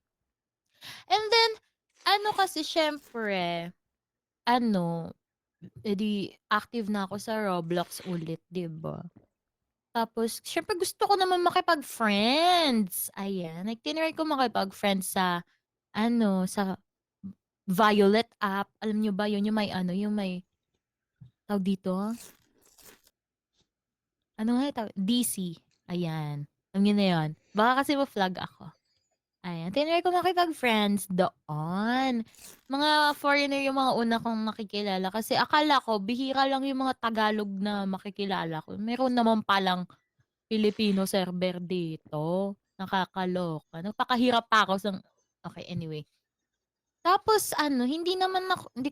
And then, kasi, syempre, edi active na ako sa Roblox ulit, 'di ba? Tapos, syempre gusto ko naman makipag-friends. Ayan, like, tinry ko makipag-friends sa, sa Violet app. Alam nyo ba, yun yung may, yung may, tawag dito, ano nga tawag? DC. Ayan. Alam nyo na yun. Baka kasi ma-flag ako. Ayan, tinry ko makipag-friends doon. Mga foreigner yung mga una kong makikilala kasi akala ko bihira lang yung mga Tagalog na makikilala ko. Meron naman palang Filipino server dito. Nakakaloka. Nagpakahirap pa ako sa... Okay, anyway. Tapos hindi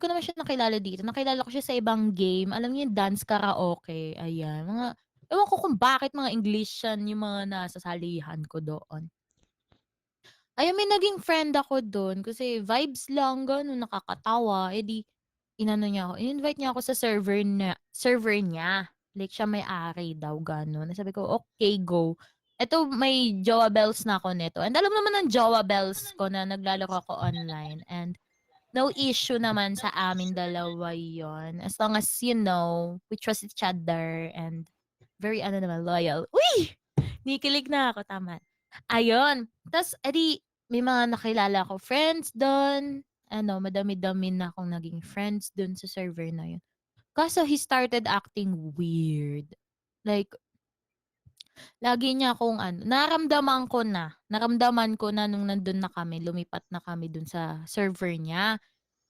ko naman siya nakilala dito. Nakilala ko siya sa ibang game. Alam niyo yung dance karaoke. Ayan, ewan ko kung bakit mga English yan yung mga nasasalihan ko doon. Ayun, may naging friend ako doon kasi vibes lang, gano'n, nakakatawa. Eh di, in-invite niya ako sa server niya. Like, siya may-ari daw, gano'n. Sabi ko, okay, go. Eto may jowa bells na ako nito. And alam naman ng jowa bells ko na naglalaro ako online. And no issue naman sa amin dalawa yon. As long as, you know, we trust each other and very, ano naman, loyal. Uy! Nikilig na ako, tama. Ayun. Tapos, edi, may mga nakilala ko friends doon. Ano, madami-dami na akong naging friends doon sa server na yun. Kaso, he started acting weird. Like, lagi niya akong ano, naramdaman ko na nung nandun na kami, lumipat na kami dun sa server niya.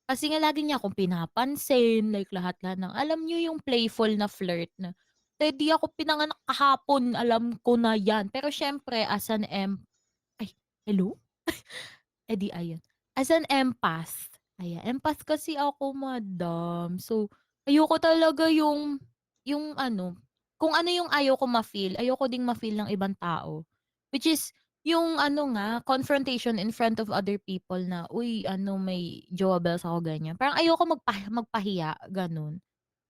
Kasi nga lagi niya akong pinapansin, like lahat-lahat ng, alam niyo yung playful na flirt na, "Te, ako pinanganak kahapon, alam ko na yan." Pero syempre, as an ay, hello? Ayun. As an empath, ayan, empath kasi ako, madam. So, ayoko talaga yung ano, kung ano yung ayaw ko ma-feel, ayoko ding ma-feel ng ibang tao. Which is, yung ano nga, confrontation in front of other people na, "Uy, ano, may jowa bells ako," ganyan. Parang ayoko magpahiya, ganun.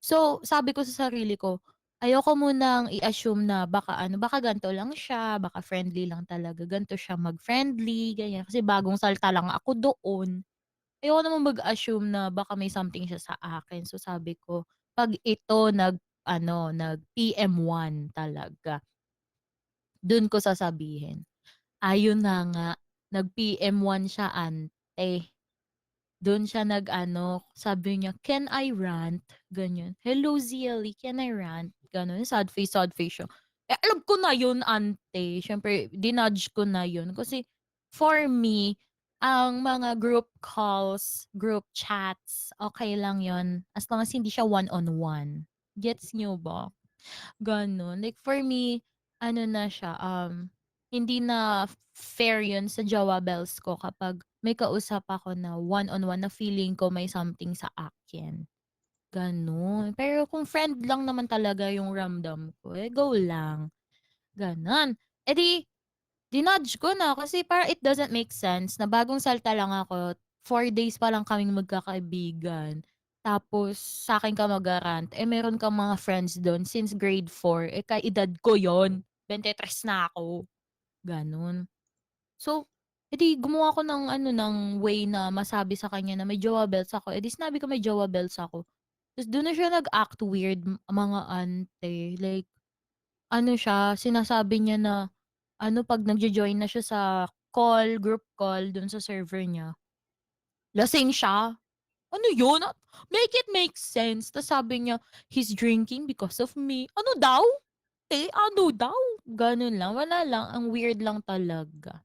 So, sabi ko sa sarili ko, ayoko munang i-assume na baka ano, baka ganito lang siya, baka friendly lang talaga, ganito siya mag-friendly, ganyan. Kasi bagong salta lang ako doon. Ayoko naman mag-assume na baka may something siya sa akin. So, sabi ko, 'pag ito ano, nag-PM1 talaga, dun ko sasabihin. Ayun na nga, nag-PM1 siya, ante. Dun siya nag-ano, sabi niya, "Can I rant?" Ganyan. "Hello, Zieli, can I rant?" Gano'n. Sad face siya. Eh, alam ko na yun, ante. Siyempre, dinudge ko na yun. Kasi, for me, ang mga group calls, group chats, okay lang yun. As long as hindi siya one-on-one. Gets niyo ba? Gano'n. Like for me, ano na siya, hindi na fair 'yun sa jowa bells ko kapag may kausap ako na one-on-one na feeling ko may something sa akin, gano'n. Pero kung friend lang naman talaga yung ramdam ko, eh, go lang, gano'n. Eh, dinudge ko na kasi parang it doesn't make sense na bagong salta lang ako, 4 days pa lang kaming magkakaibigan. Tapos sa'kin ka mag-ga-rant, eh, meron kang mga friends dun since grade 4, eh, ka-edad ko yon, 23 na ako, gano'n. So, gumawa ako ng ano, ng way na masabi sa kanya na may jowa bells ako, sinabi ko may jowa bells ako. Ta's dun na siya nag-act weird, mga ante, like ano siya, sinasabi niya na ano, 'pag nagjo-join na siya sa call, group call dun sa server niya, lasing siya. Ano yun? Make it make sense. Tapos sabi niya, "He's drinking because of me." Ano daw? Ano daw? Ganun lang, wala lang, ang weird lang talaga.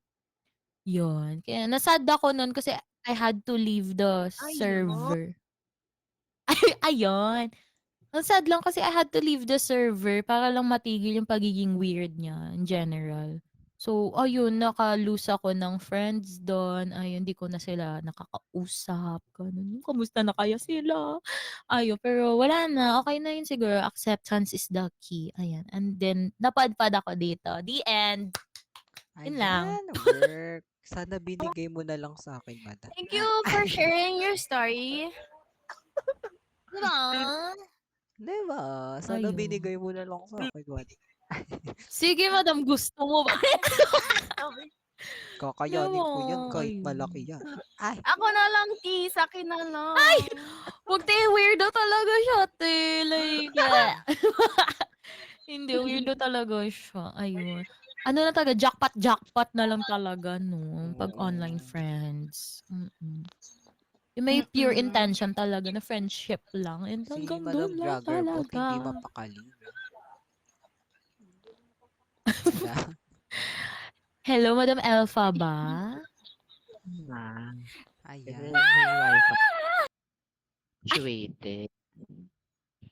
Yun, kaya na-sad ako nun kasi I had to leave the server. Ayun. Ang sad lang kasi I had to leave the server para lang matigil yung pagiging weird niya in general. So, ayun, naka-lose ako ng friends do'n. Ayun, di ko na sila nakakausap, gano'n. Kamusta na kaya sila? Ayun, pero wala na, okey na yun siguro. Acceptance is the key, ayan. And then napadpad ako dito. The end. Yun lang. Ayan, work. Sana binigay mo na lang sa akin, madam. Thank you for sharing your story. 'Di ba? 'Di ba? Sana Ayun. binigay mo na lang sa akin, madam. Sige, madam, gusto mo ba? Kakayanin ko yan kahit Ayun. malaki yan. Ay, Ako na lang, T. Sa'kin na lang. Ay! Wag te, weirdo talaga siya, te. Like, hindi, weirdo talaga siya. Ayun. Ano na talaga, jackpot na lang talaga, no? Pag online friends. Yung may pure intention talaga na friendship lang. And si hanggang Madam doon lang Jaggerpot talaga. hindi mapakali. Diba? Hello, Madam Elfa ba? Ma, Ayan. may wifi. Situated.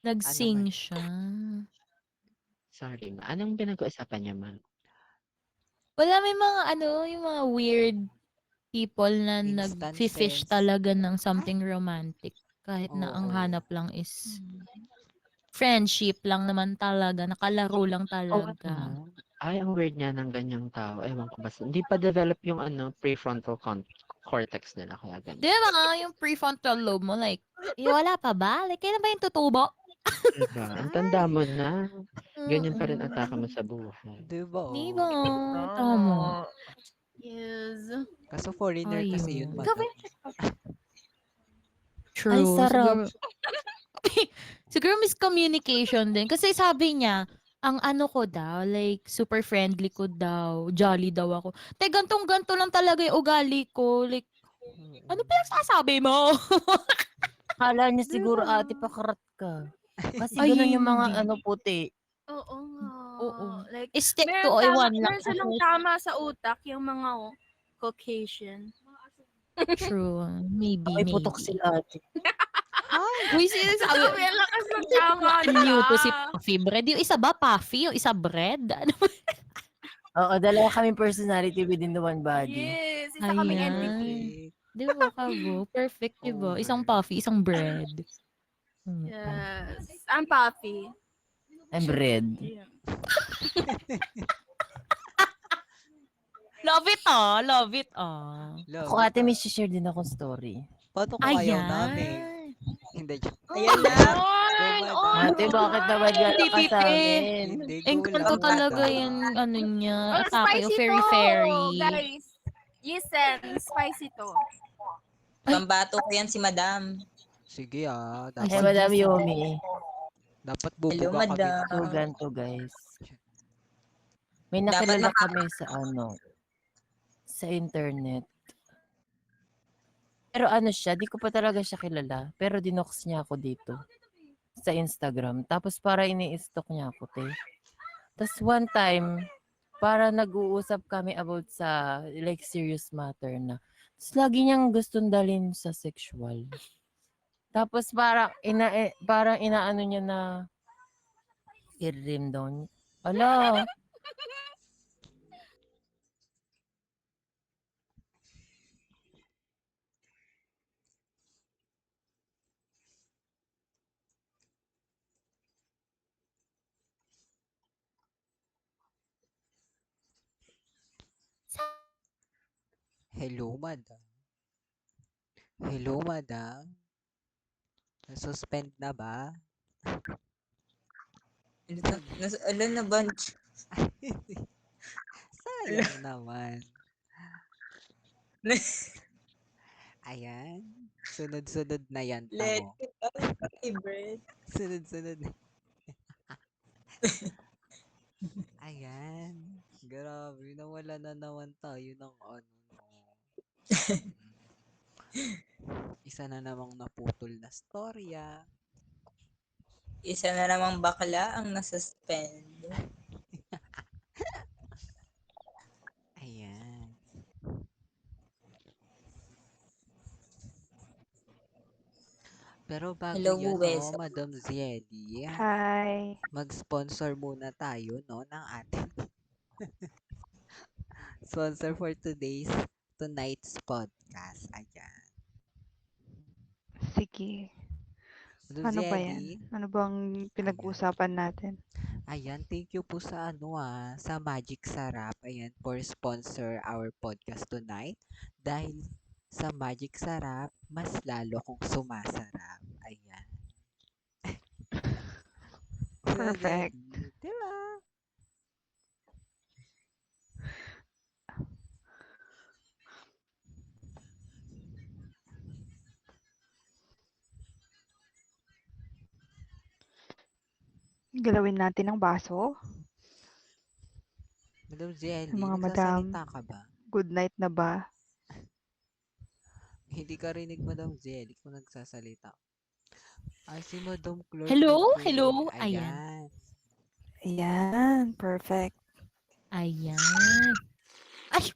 Nag-sing siya. Sorry, ma. Anong pinag-uusapan niya, ma? Wala, may mga ano, yung mga weird people na nag-fish Instances. talaga ng something romantic. Kahit na ang Oo. hanap lang is friendship lang naman talaga, nakalaro lang talaga. Ay, ang weird niya ng ganyang tao. Ewan ko basta. Hindi pa develop yung ano, prefrontal cortex nila. Kaya ganun. Di ba, yung prefrontal lobe mo, like, wala pa ba? Like, kailan ba yung tutubo? Diba? Ang tanda mo na. Ganyan pa rin atake mo sa buhay. Diba? Di ba? Tama. Yes. Kaso foreigner kasi yun, Ayun. madam. True. sarap. Siguro miscommunication din. Kasi sabi niya, ang ano ko daw, like, super friendly ko daw, jolly daw ako. Te, gantong-ganto lang talaga yung ugali ko. Like, ano pinagsasabi mo? Akala niya siguro ate pakarat ka. Kasi ganun yung mga hindi. puti. Oo nga. Oo. Like, Stick to one lang. meron silang tama sa utak, yung mga Caucasian. True. Maybe, May putok maybe. sila ate. Uy, sinasabi. Sabi, ang lakas ng tama Newto si Puffy Bread. Yung isa ba, Puffy? Yung isa Bread? Ano ba? Oo, dalawa kaming personality within the one body. Yes, isa kaming Ayan. entity. Di ba, Kabo? Perfect, di ba? Oo Isang nga. Puffy, isang Bread. Yes. I'm Puffy. I'm red. Yeah. Love it, ah. Love it, ah. Ako ate may share din akong story. Paano kung ayaw Ayan. namin? Hindi, joke. Ayan na. Ate, bakit naman yan ka sa amin? Hindi, Engkanto go lang, talaga madam. yung ano niya. Oh, Atake o spicy fairy to, fairy. guys. Listen, spicy to. Pambato ko yan si Madam. Sige Ay, dapat, Madam Yomi. dapat Hello, bubuga kami. Madam. So, ganito guys. May Dapat nakilala kami sa sa internet. Pero ano siya, di ko pa talaga siya kilala. Pero dinox niya ako dito sa Instagram. Tapos para ini-stalk niya ako, te. Tapos one time, para nag-uusap kami about sa like serious matter na. Tapos lagi niyang gustong dalhin sa sexual. Tapos parang inaano niya na i-rim down. Ala, Hello, madam. Hello, madam. Suspend na ba? Alam na ba? Sayang naman. Ayan. Sunod-sunod na yan, Let tamo. it out, favorite. Sunod-sunod na. Ayan. Grabe, nawala na naman tayo ng ano. Isa na namang naputol na storya. Isa na namang bakla ang nasuspend. Ayan. Pero bago Hello, yan, Wes. Madam Zieli, Hi. mag-sponsor muna tayo, no, ng ating sponsor for tonight's podcast. Ayan. Sige. Madam Ano ba Zieli, yan? Ano bang pinag-uusapan natin? ayan, thank you po sa sa Magic Sarap, ayan, for sponsor our podcast tonight. Dahil sa Magic Sarap, mas lalo kong sumasarap. Ayan. Perfect. Diba? Galawin natin ang baso. Madam Zieli, Mga nagsasalita madam. ka ba? Good night na ba? Hindi ka rinig, Madam Zieli, kung nagsasalita. Ay, si Madam Clark. Hello? na po. Hello? Ayan. Ayan. Perfect. Ayan. Ay,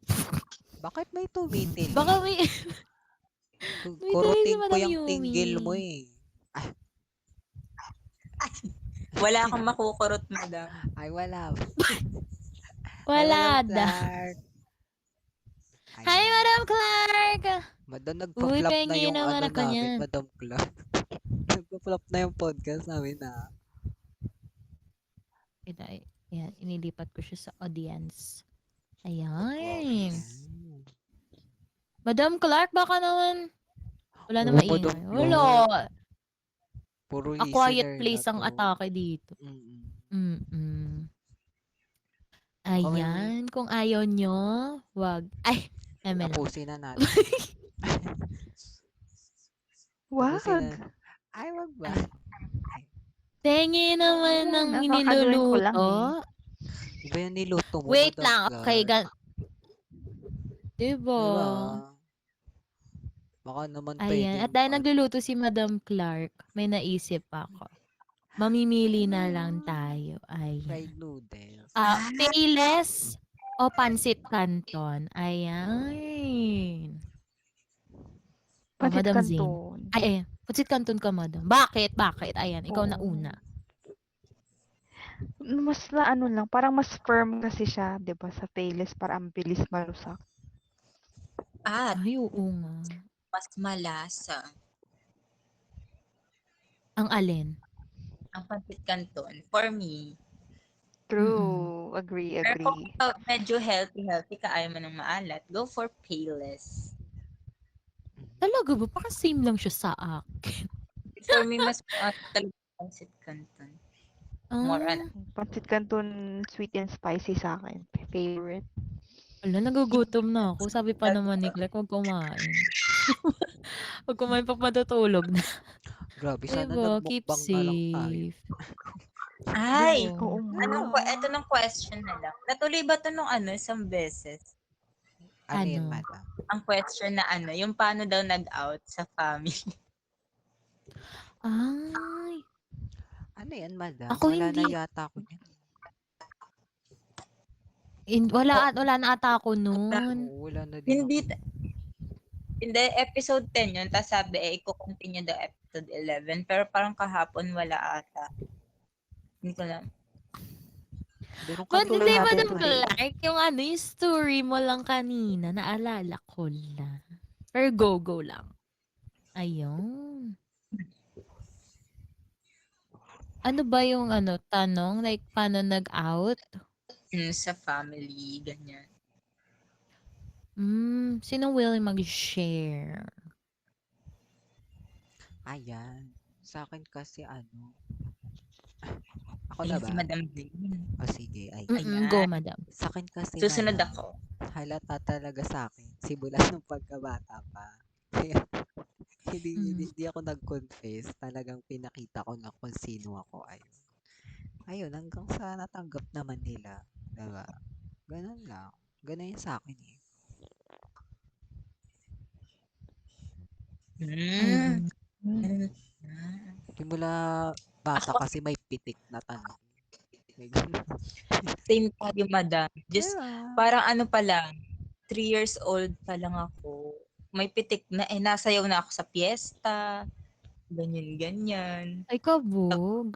Bakit may tumitil? baka may... May Kurutin tayo si ko Madam yung tinggil mo Yumi. eh. Wala akong makukurot, Madam. Ay, wala. Wala Madam da. Clark. Hi, Ayan. Madam Clark! Madam, Uy, nagpa-flop na pengi yung naman ano ako namin, niyan. Madam Clark. Nagpa-flop na yung podcast namin na. Ayan, inilipat ko siya sa audience. Ayan. Madam Clark, baka naman... Wala na Oo, maingay. Madam Wala. Puro A quiet listener na place ang to. atake dito. Mm. Ayan, kung ayaw nyo, wag. Ay, eme lang. Tapusin na natin. Tapusin na. Wag. Ay, wag ba? Tengi naman ng Ayan, kakagawin ko lang niluluto. Iba yung niluto mo, Wait Madam lang, okay. Clark. Diba? Diba? Baka naman Ayan, at dahil nagluluto si Madam Clark, may naisip ako. Mamimili na lang tayo. Ayan. fried noodles. Payless o Pansit Canton? Ayan. Pansit Madam Zane. Canton. Ay, Pansit Canton ka, Madam. Bakit? Ayan, ikaw na una. Mas na ano lang, parang mas firm kasi siya, 'di ba, sa Payless para ang bilis malusak. At Ay, oo nga. mas malasa Ang alin? ang Pansit Canton for me. True. Agree. Pero kung medyo healthy ka, ayaw mo ng maalat, go for Payless. Talaga ba? Parang same lang siya sa akin. For me, mas talaga Pansit Canton. More on. Pansit Canton sweet and spicy sa akin. Favorite. Wala, nagugutom na ako. Sabi pa naman ni Clark, huwag kumain. Huwag kumain pag matutulog na. Grabe, sana Diba? Keep nagmukbang na lang tayo. safe. Ay! Oo nga. Ito ng question na lang. Natuloy ba ito nung isang beses? Ano yun, Madam? Ang question na yung paano daw nag-out sa family. Ay. Ano yan, Madam? Ako Wala hindi. na yata ako niyan. Wala na ata ako noon. Wala na din Hindi, episode 10 yun. Tapos sabi, i-continue daw episode 11. Pero parang kahapon wala ata. Hindi ko lang. But hindi, Madam Clark, yung yung story mo lang kanina, naalala ko lang. Pero go lang. Ayun. Ano ba yung tanong? Like, paano nag-out? Sa family, ganyan. Sino willing mag-share? Ayan. Sa akin kasi ako na ba? Si Madam Zane. O sige, Go, Madam. Sa akin kasi, Susunod Madam, ako. halata talaga sa akin. Simula nung pagkabata pa. Hindi ako nag-confess. Talagang pinakita ko na kung sino ako. Ayun, hanggang sa natanggap naman nila. Diba? Ganun lang. Ganun yun sa akin eh. Simula bata kasi may pitik na tanong. Same tayo, Madam. Just, parang pa lang, 3 years old pa lang ako. May pitik na, nasayaw na ako sa piyesta. Ganyan. Ay, kabog.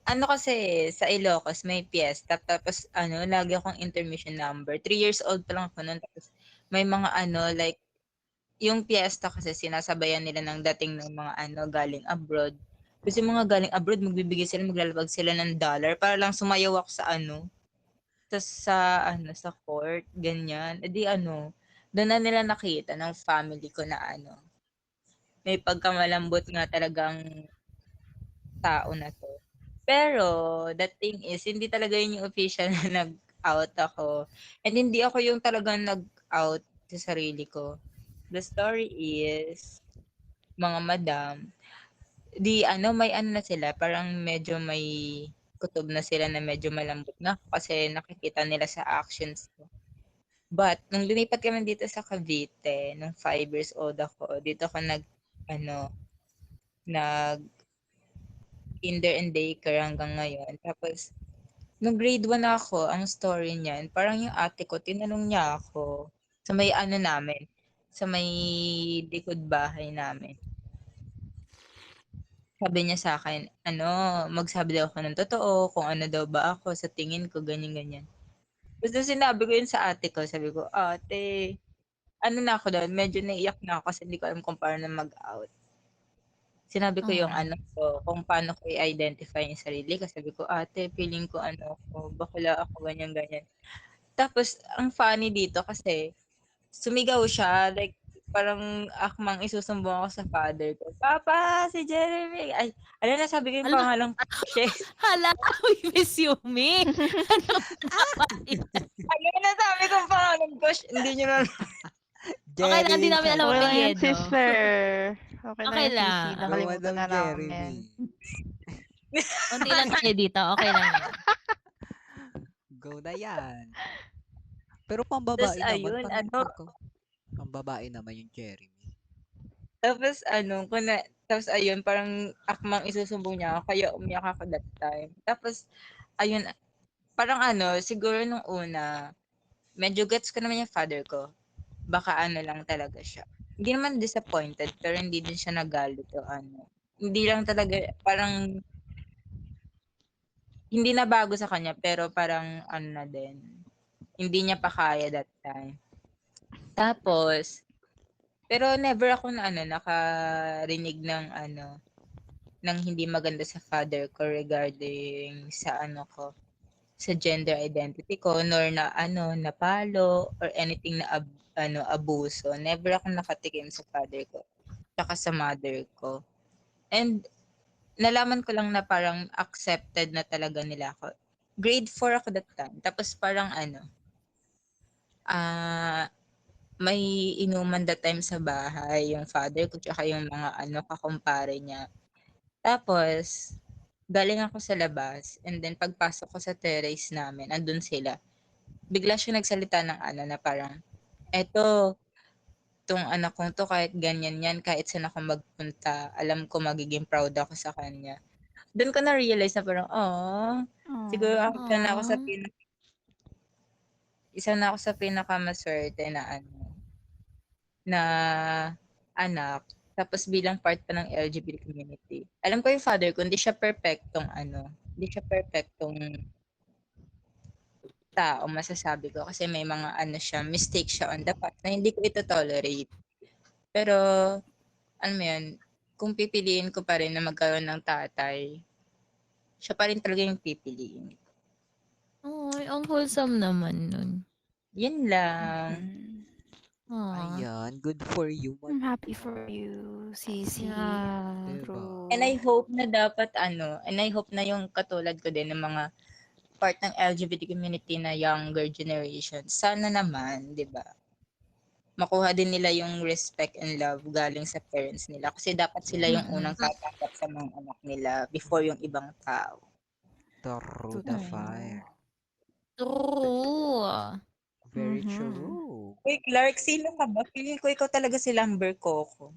Kasi, sa Ilocos, may piyesta. Tapos, lagi akong intermission number. 3 years old pa lang ako nun. Tapos, may mga like, yung piyesta kasi sinasabayan nila ng dating ng mga galing abroad. Kasi mga galing abroad, magbibigay sila, maglalabag sila ng $1 para lang sumayaw ako sa tas sa court, ganyan. Doon na nila nakita ng family ko na may pagkamalambot nga talagang tao na to. Pero, the thing is, hindi talaga yun yung official na nag-out ako. And hindi ako yung talagang nag-out sa sarili ko. The story is, mga madam, may na sila, parang medyo may kutob na sila na medyo malambot na kasi nakikita nila sa actions ko. But, nung lumipat kami dito sa Cavite, nung 5 years old ako, dito ako kinder and daycare hanggang ngayon. Tapos, nung grade 1 ako, ang story niyan, parang yung ate ko, tinanong niya ako sa may namin, sa may likod bahay namin. Sabi niya sa akin, magsabi daw ako ng totoo, kung ano daw ba ako, sa tingin ko, ganyan. Tapos sinabi ko yun sa ate ko, sabi ko, ate, na ako doon, medyo naiyak na ako kasi hindi ko alam kung paano mag-out. Sinabi ko yung kung paano ko i-identify yung sarili. Kasi sabi ko, ate, feeling ko bakla ako, ganyan. Tapos, ang funny dito kasi, sumigaw siya, like, parang akmang isusumbong ako sa father ko. Papa, si Jeremy. Ay, ano na sabi ko yung Ala, pangalang siya. hala, we miss you, me. Ano naman yan? Ano na sabi ko yung pangalang ko. Hindi nyo na. Okay lang, hindi namin alam Okay ang lang yan, apelyido. sister. Okay lang Okay yan, lang. sisi. Go, Nakalimutan Madam na Jeremy. namin. Konti lang tayo dito. Okay lang yan. Go na yan. Pero Tapos pambabae naman, ayun, parang pambabae naman yung Jeremy. tapos tapos ayun, parang akmang isusumbong niya ako, kaya umiyak ako that time. Tapos, ayun, parang siguro nung una, medyo gets ko naman yung father ko. Baka lang talaga siya. Hindi naman disappointed, pero hindi din siya nagalit o Hindi lang talaga, parang, hindi na bago sa kanya, pero parang na din. Hindi niya pa kaya that time. Tapos, pero never ako nakarinig ng ng hindi maganda sa father ko regarding sa sa gender identity ko, nor na napalo or anything na abuso. Never ako nakatikim sa father ko, tsaka sa mother ko. And nalaman ko lang na parang accepted na talaga nila ako. Grade 4 ako that time. Tapos parang may inuman that time sa bahay, yung father ko tsaka yung mga kakumpare niya. Tapos, galing ako sa labas, and then pagpasok ko sa terrace namin, andun sila. Bigla siya nagsalita ng na parang, eto, tong anak kong to, kahit ganyan yan, kahit saan ako magpunta, alam ko magiging proud ako sa kanya. Doon ko na-realize na parang, siguro isa na ako sa pinakamaswerte na na anak, tapos bilang part pa ng LGBT community. Alam ko yung father ko, hindi siya perfectong tao, masasabi ko. Kasi may mga mistake siya on the path na hindi ko ito tolerate. Pero, mo yun, kung pipiliin ko pa rin na magkaroon ng tatay, siya pa rin talaga yung pipiliin. Ay, ang wholesome naman nun. Yun lang. Ayan, good for you. I'm happy for you, Sisi. Yeah. True. And I hope na yung katulad ko din ng mga part ng LGBT community na younger generation, sana naman, di ba, makuha din nila yung respect and love galing sa parents nila. Kasi dapat sila yung unang tatanggap sa mga anak nila before yung ibang tao. Through the fire. True. Very true. Uy, Clark, sino ka ba? Feeling ko ikaw talaga si Lumber Coco.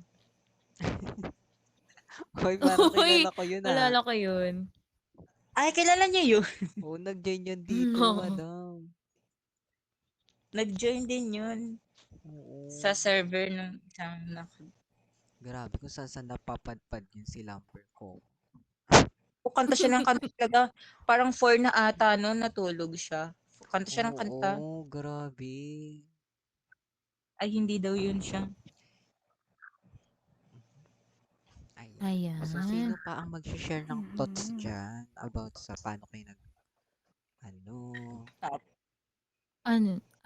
Hoy, parang kilala ko yun Kilala ko yun. Ay, kilala niyo yun? Oo, nag-join yun dito, No. madam. Nag-join din yun. Oo. Sa server ng isang Grabe kung saan napapadpad yun si Lumber ko. kanta siya ng kanta talaga. Parang 4 na ata, no? Natulog siya. Kanta siya ng kanta. Oo, grabe. Ay, hindi daw yun siya. Ayan. So, sino pa ang mag-share ng thoughts dyan about sa paano kayo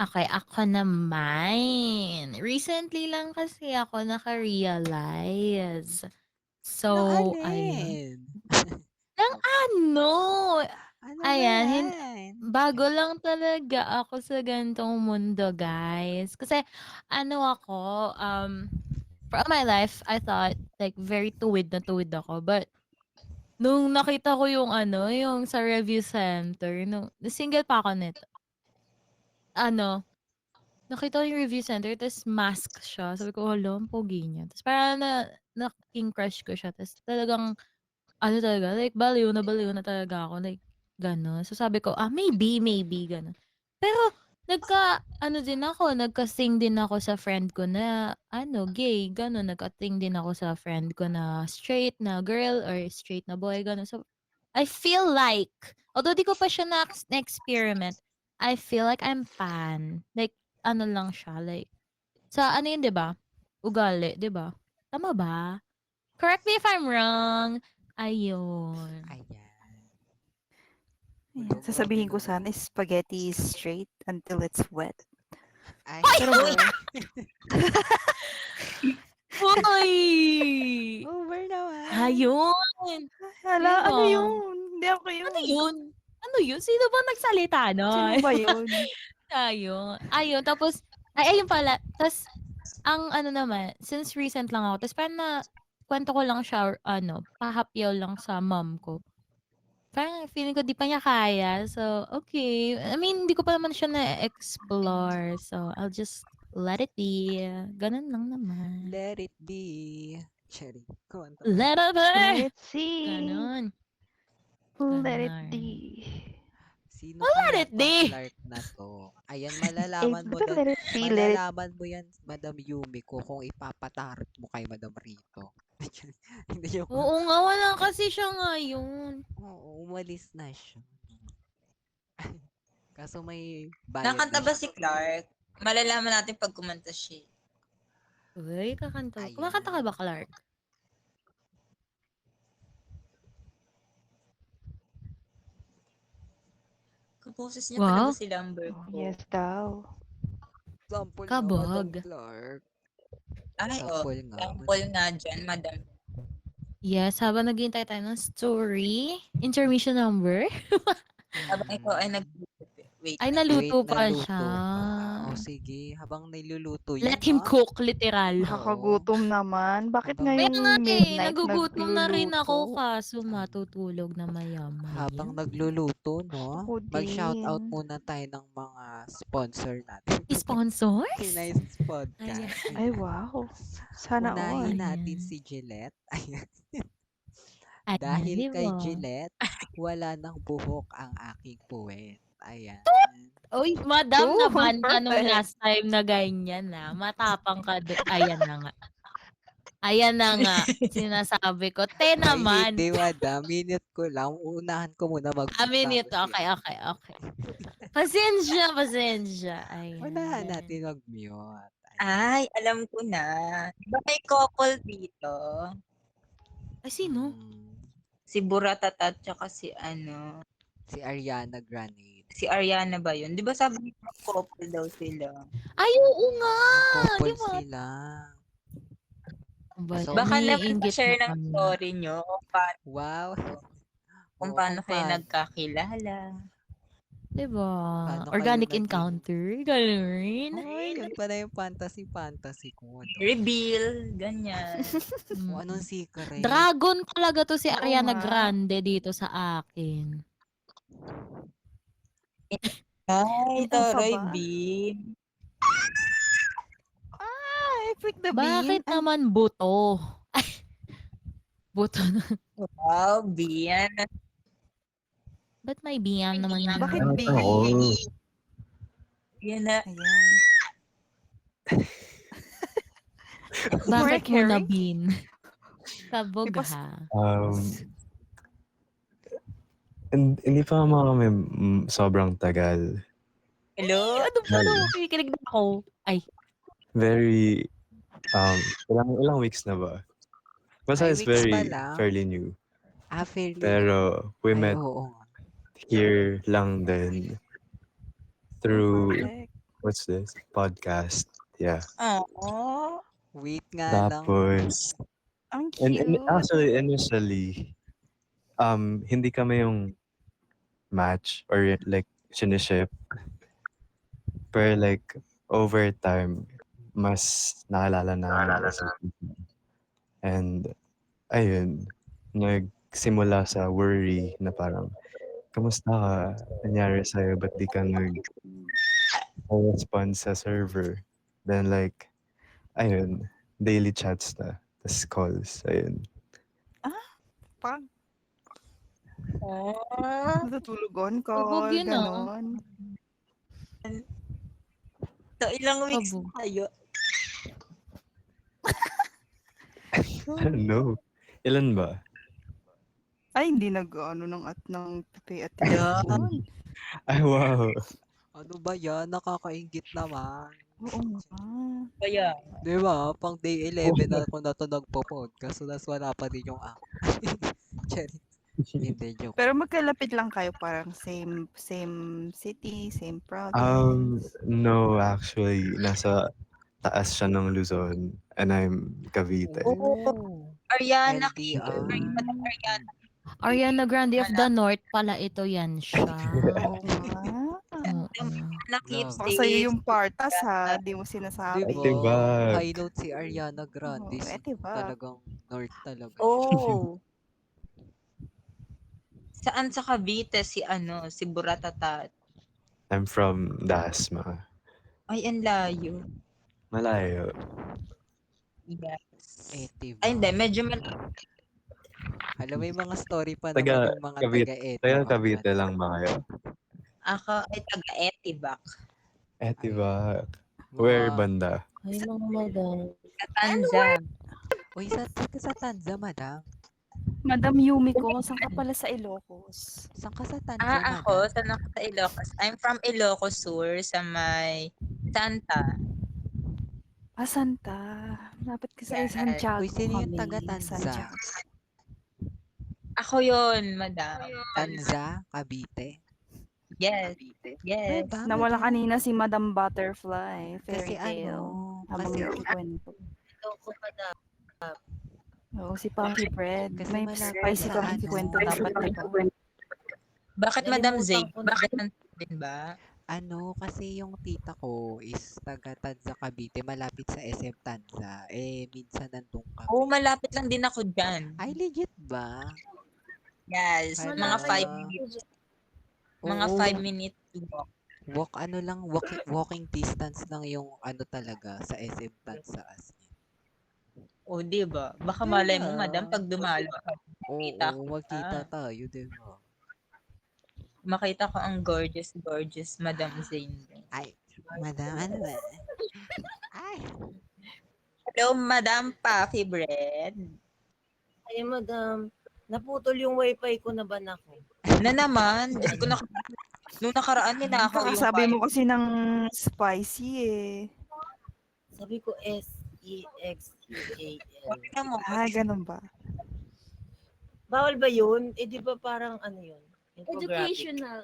Okay, ako naman. Recently lang kasi ako naka-realize. So, ayun. Ng Ayan, bago lang talaga ako sa ganitong mundo, guys. Kasi, ako, for all my life, I thought, like, very tuwid na tuwid ako. But, nung nakita ko yung yung sa review center, single pa ako nito. Nakita ko yung review center, tapos mask siya. Sabi ko, hala, ang pogi niya. Tapos parang naging crush ko siya. Tapos talagang, talaga, like, baliw na talaga ako. Like, gano'n. So sabi ko, maybe, gano'n. Pero, nagka-sing din ako sa friend ko na, gay, gano'n. Nagka-sing din ako sa friend ko na straight na girl or straight na boy, gano'n. So, I feel like, although di ko pa siya na-experiment, I feel like I'm pan. Like, lang siya, like, sa yun, di ba? Ugali, di ba? Tama ba? Correct me if I'm wrong. Ayun. Ayan, sasabihin ko sana is spaghetti is straight until it's wet. Ay, Pero Uy! Over naman. Ayun. Hala, ano Diba? yun? Hindi ako yun. Ano yun? Ano yun? Sino ba nagsalita nun? Sino ba yun? Ayun. Tapos, ayun pala. Tapos, ang ano naman, since recent lang ako, tapos parang kwento ko lang siya, or pahapyaw lang sa mom ko. Parang feeling ko di pa niya kaya. So, okay. I mean, hindi ko pa naman siya na-explore. So, I'll just let it be. Ganun lang naman. Let it be. Cherry. Kumanta. Let it be! Let's see. Ganun. Let it Ganun. be. Sino Oh, let kaya it tong be! Clark na to? Ayan, malalaman mo doon. Let it be. Let it Malalaman mo yan, Madam Yumi ko, kung ipapatarot mo kay Madam Rito. Hindi yung... Oo nga, wala kasi siya ngayon. Oo, umalis na siya. Kaso may bayad Nakanta na ba siya. si Clark? Malalaman natin pag kumanta siya. Uy, kakanta. Ayan. Kumakanta ka ba, Clark? Kaposes niya talaga Wow. si Lumber Oh, ko. yes daw. Sample nga, Kabog. Madam Clark. Ay, Sample nga, sample nga dyan, madam. Yes, habang naghihintay tayo ng story, intermission number. Habang ikaw ay wait. Ay, Wait, naluto pa naluto siya. pa. O sige, habang niluluto yan, Let him ha? cook, literal. Oo. Nakakagutom naman. Bakit Habang, Kaya ngayong nga midnight nagugutom na rin ako nagluluto? kaso matutulog na maya-maya. habang nagluluto, no? Ako Mag-shoutout din. muna tayo ng mga sponsor natin. Sponsors? Si Nice Ayan. Podcast. Ay, Ayan. wow. Sana Unahin all. natin Ayan. si Gillette. Ayan. Ayan, Dahil di kay ba? Gillette, wala ng buhok ang aking puwet. Ayan. Uy, madam, Ooh, naban ka nung perfect. last time na ganyan na. Matapang ka doon. Ayan na nga. Ayan na nga. Sinasabi ko. Te Ay, naman. hindi, madam. Minute ko lang. Unahan ko muna Amin mag-mute ito. bago siya. Okay. Pasensya. Unahan Ayan. natin mag-mute. Ayan. Ay, alam ko na. Diba may couple dito? Ay, sino? Si Buratata at saka si Si Ariana Grande. si Ariana ba yun? Di ba sabi niya couple daw sila? Ay, oo nga. Couple Di ba? sila. Ba, So, Baka naman iniinggit pa-share na ng kami. story nyo wow. kung Oo, paano kung kayo paano. nagkakilala. Di ba? Paano kayo Organic naging... encounter. Ganun. Ay, yun pala yung fantasy ko. No? Reveal, ganyan. Kung anong secret. Dragon talaga to si Oo Ariana nga. Grande dito sa akin. Ay, Ano ka Toroy ba? Bean. I pick the bean. Bakit naman buto? Ay, buto na. Wow, Bean. Ba't may biyan naman yun? Bakit Ano bean? ako? Yan na. Ayan. Bakit mo na Carrie? bin? Kabog Ipas- ha. Hindi pa mga kami sobrang tagal. Hello? Ano ba no? Kikinig na ako. Ay, Very, ilang weeks na ba? Basta Ay, it's weeks pa very, lang. fairly new. Fairly. Pero we Ay, met oo. here lang din through, Perfect. what's this? Podcast. Yeah. Oo. Wait nga lang. Tapos, Ang and cute. actually, initially, hindi kami yung match or like siniship. Pero like, over time, mas naalala namin. And, ayun, nagsimula sa worry na parang, kamusta ka? Nangyari sa'yo, ba't di ka nag-respond sa server? Then like, ayun, daily chats na. Tas calls, ayun. Pag Oh. natutulog on kabog call, yun ah. ganon. So, ilang weeks Kabog. na kayo? I don't know. Ilan ba? Ay, hindi nag-ano ng pay attention. Ay, wow. Ano ba yan? Nakakaingit naman. Oo nga. Kaya, Di ba? Pang day 11 na ako na ito nagpo-podcast. So, nas wala pa din yung ako. Cherry. Hindi, joke. Pero magkalapit lang kayo, parang same city, same province. No, actually, nasa taas siya ng Luzon. and I'm Cavite. Oh, Ariana King. LDR. Ariana. Ariana Grande of the North pala ito, yan siya. Oo nga. Keeps Grabe. Baka sa'yo yung partas ha, di mo sinasabi. Diba? Tibag. High note si Ariana Grande. Oo, diba? Talagang North talaga. Oh. Saan sa Cavite si Buratatat? I'm from Dasma. Ay, ang layo. Malayo. Yes. Diba? Ay, hindi. Medyo Alam mo yung mga story pa Taga naman yung mga Cavite. taga-Eti. Taga Cavite lang ba kayo? Ako ay taga-Etibak. Diba? Where Mga- banda? Ay, mga madam. Katanza. Uy, sa Tanza, madam. Madam Yumi ko, saan ka pala sa Ilocos? Saan ka sa Tanza, Ako, madam? saan ako sa Ilocos? I'm from Ilocos Sur, sa may Santa. Santa. Lapit ka sa Yes. Santiago Uy, sino yung kami. taga-Tanza? Santiago. Ako yon, madam. Tanza, Cavite. Yes. Yes. Diba, Nawala madam? kanina si Madam Butterfly, Kasi fairy tale. Habang kasi nagkikwento. Ito madam. Oo, si Puppy Bread. Kasi May malapit spicy sa kami kwento dapat diba? Bakit Madam Nalimutan Zaid? ko na. Bakit din ba? kasi yung tita ko is taga Tanza, Cavite, malapit sa SM Tanza. Minsan nandun kami. Oo, malapit lang din ako dyan. Ay, legit ba? Yes, Hala. mga 5 minutes. Mga Oo. 5 minutes to walk. Walking distance lang yung talaga sa SM Tanza as in. O, di ba? Baka malay mo, madam, pag dumalo ka, Oo, magkita tayo, diba? makita ko ang gorgeous Madam Zain. Ay, madam, ano ba? Ay. Hello, Madam Puffy Bread. Ay, madam. Naputol yung wifi ko na ba nako? Na naman, Diyos ko nung nakaraan ninakaw yung Sabi mo wifi. kasi ng spicy eh. Sabi ko SEXUAL. Ganun ba? Bawal ba yun? Di ba parang ano yun? Educational.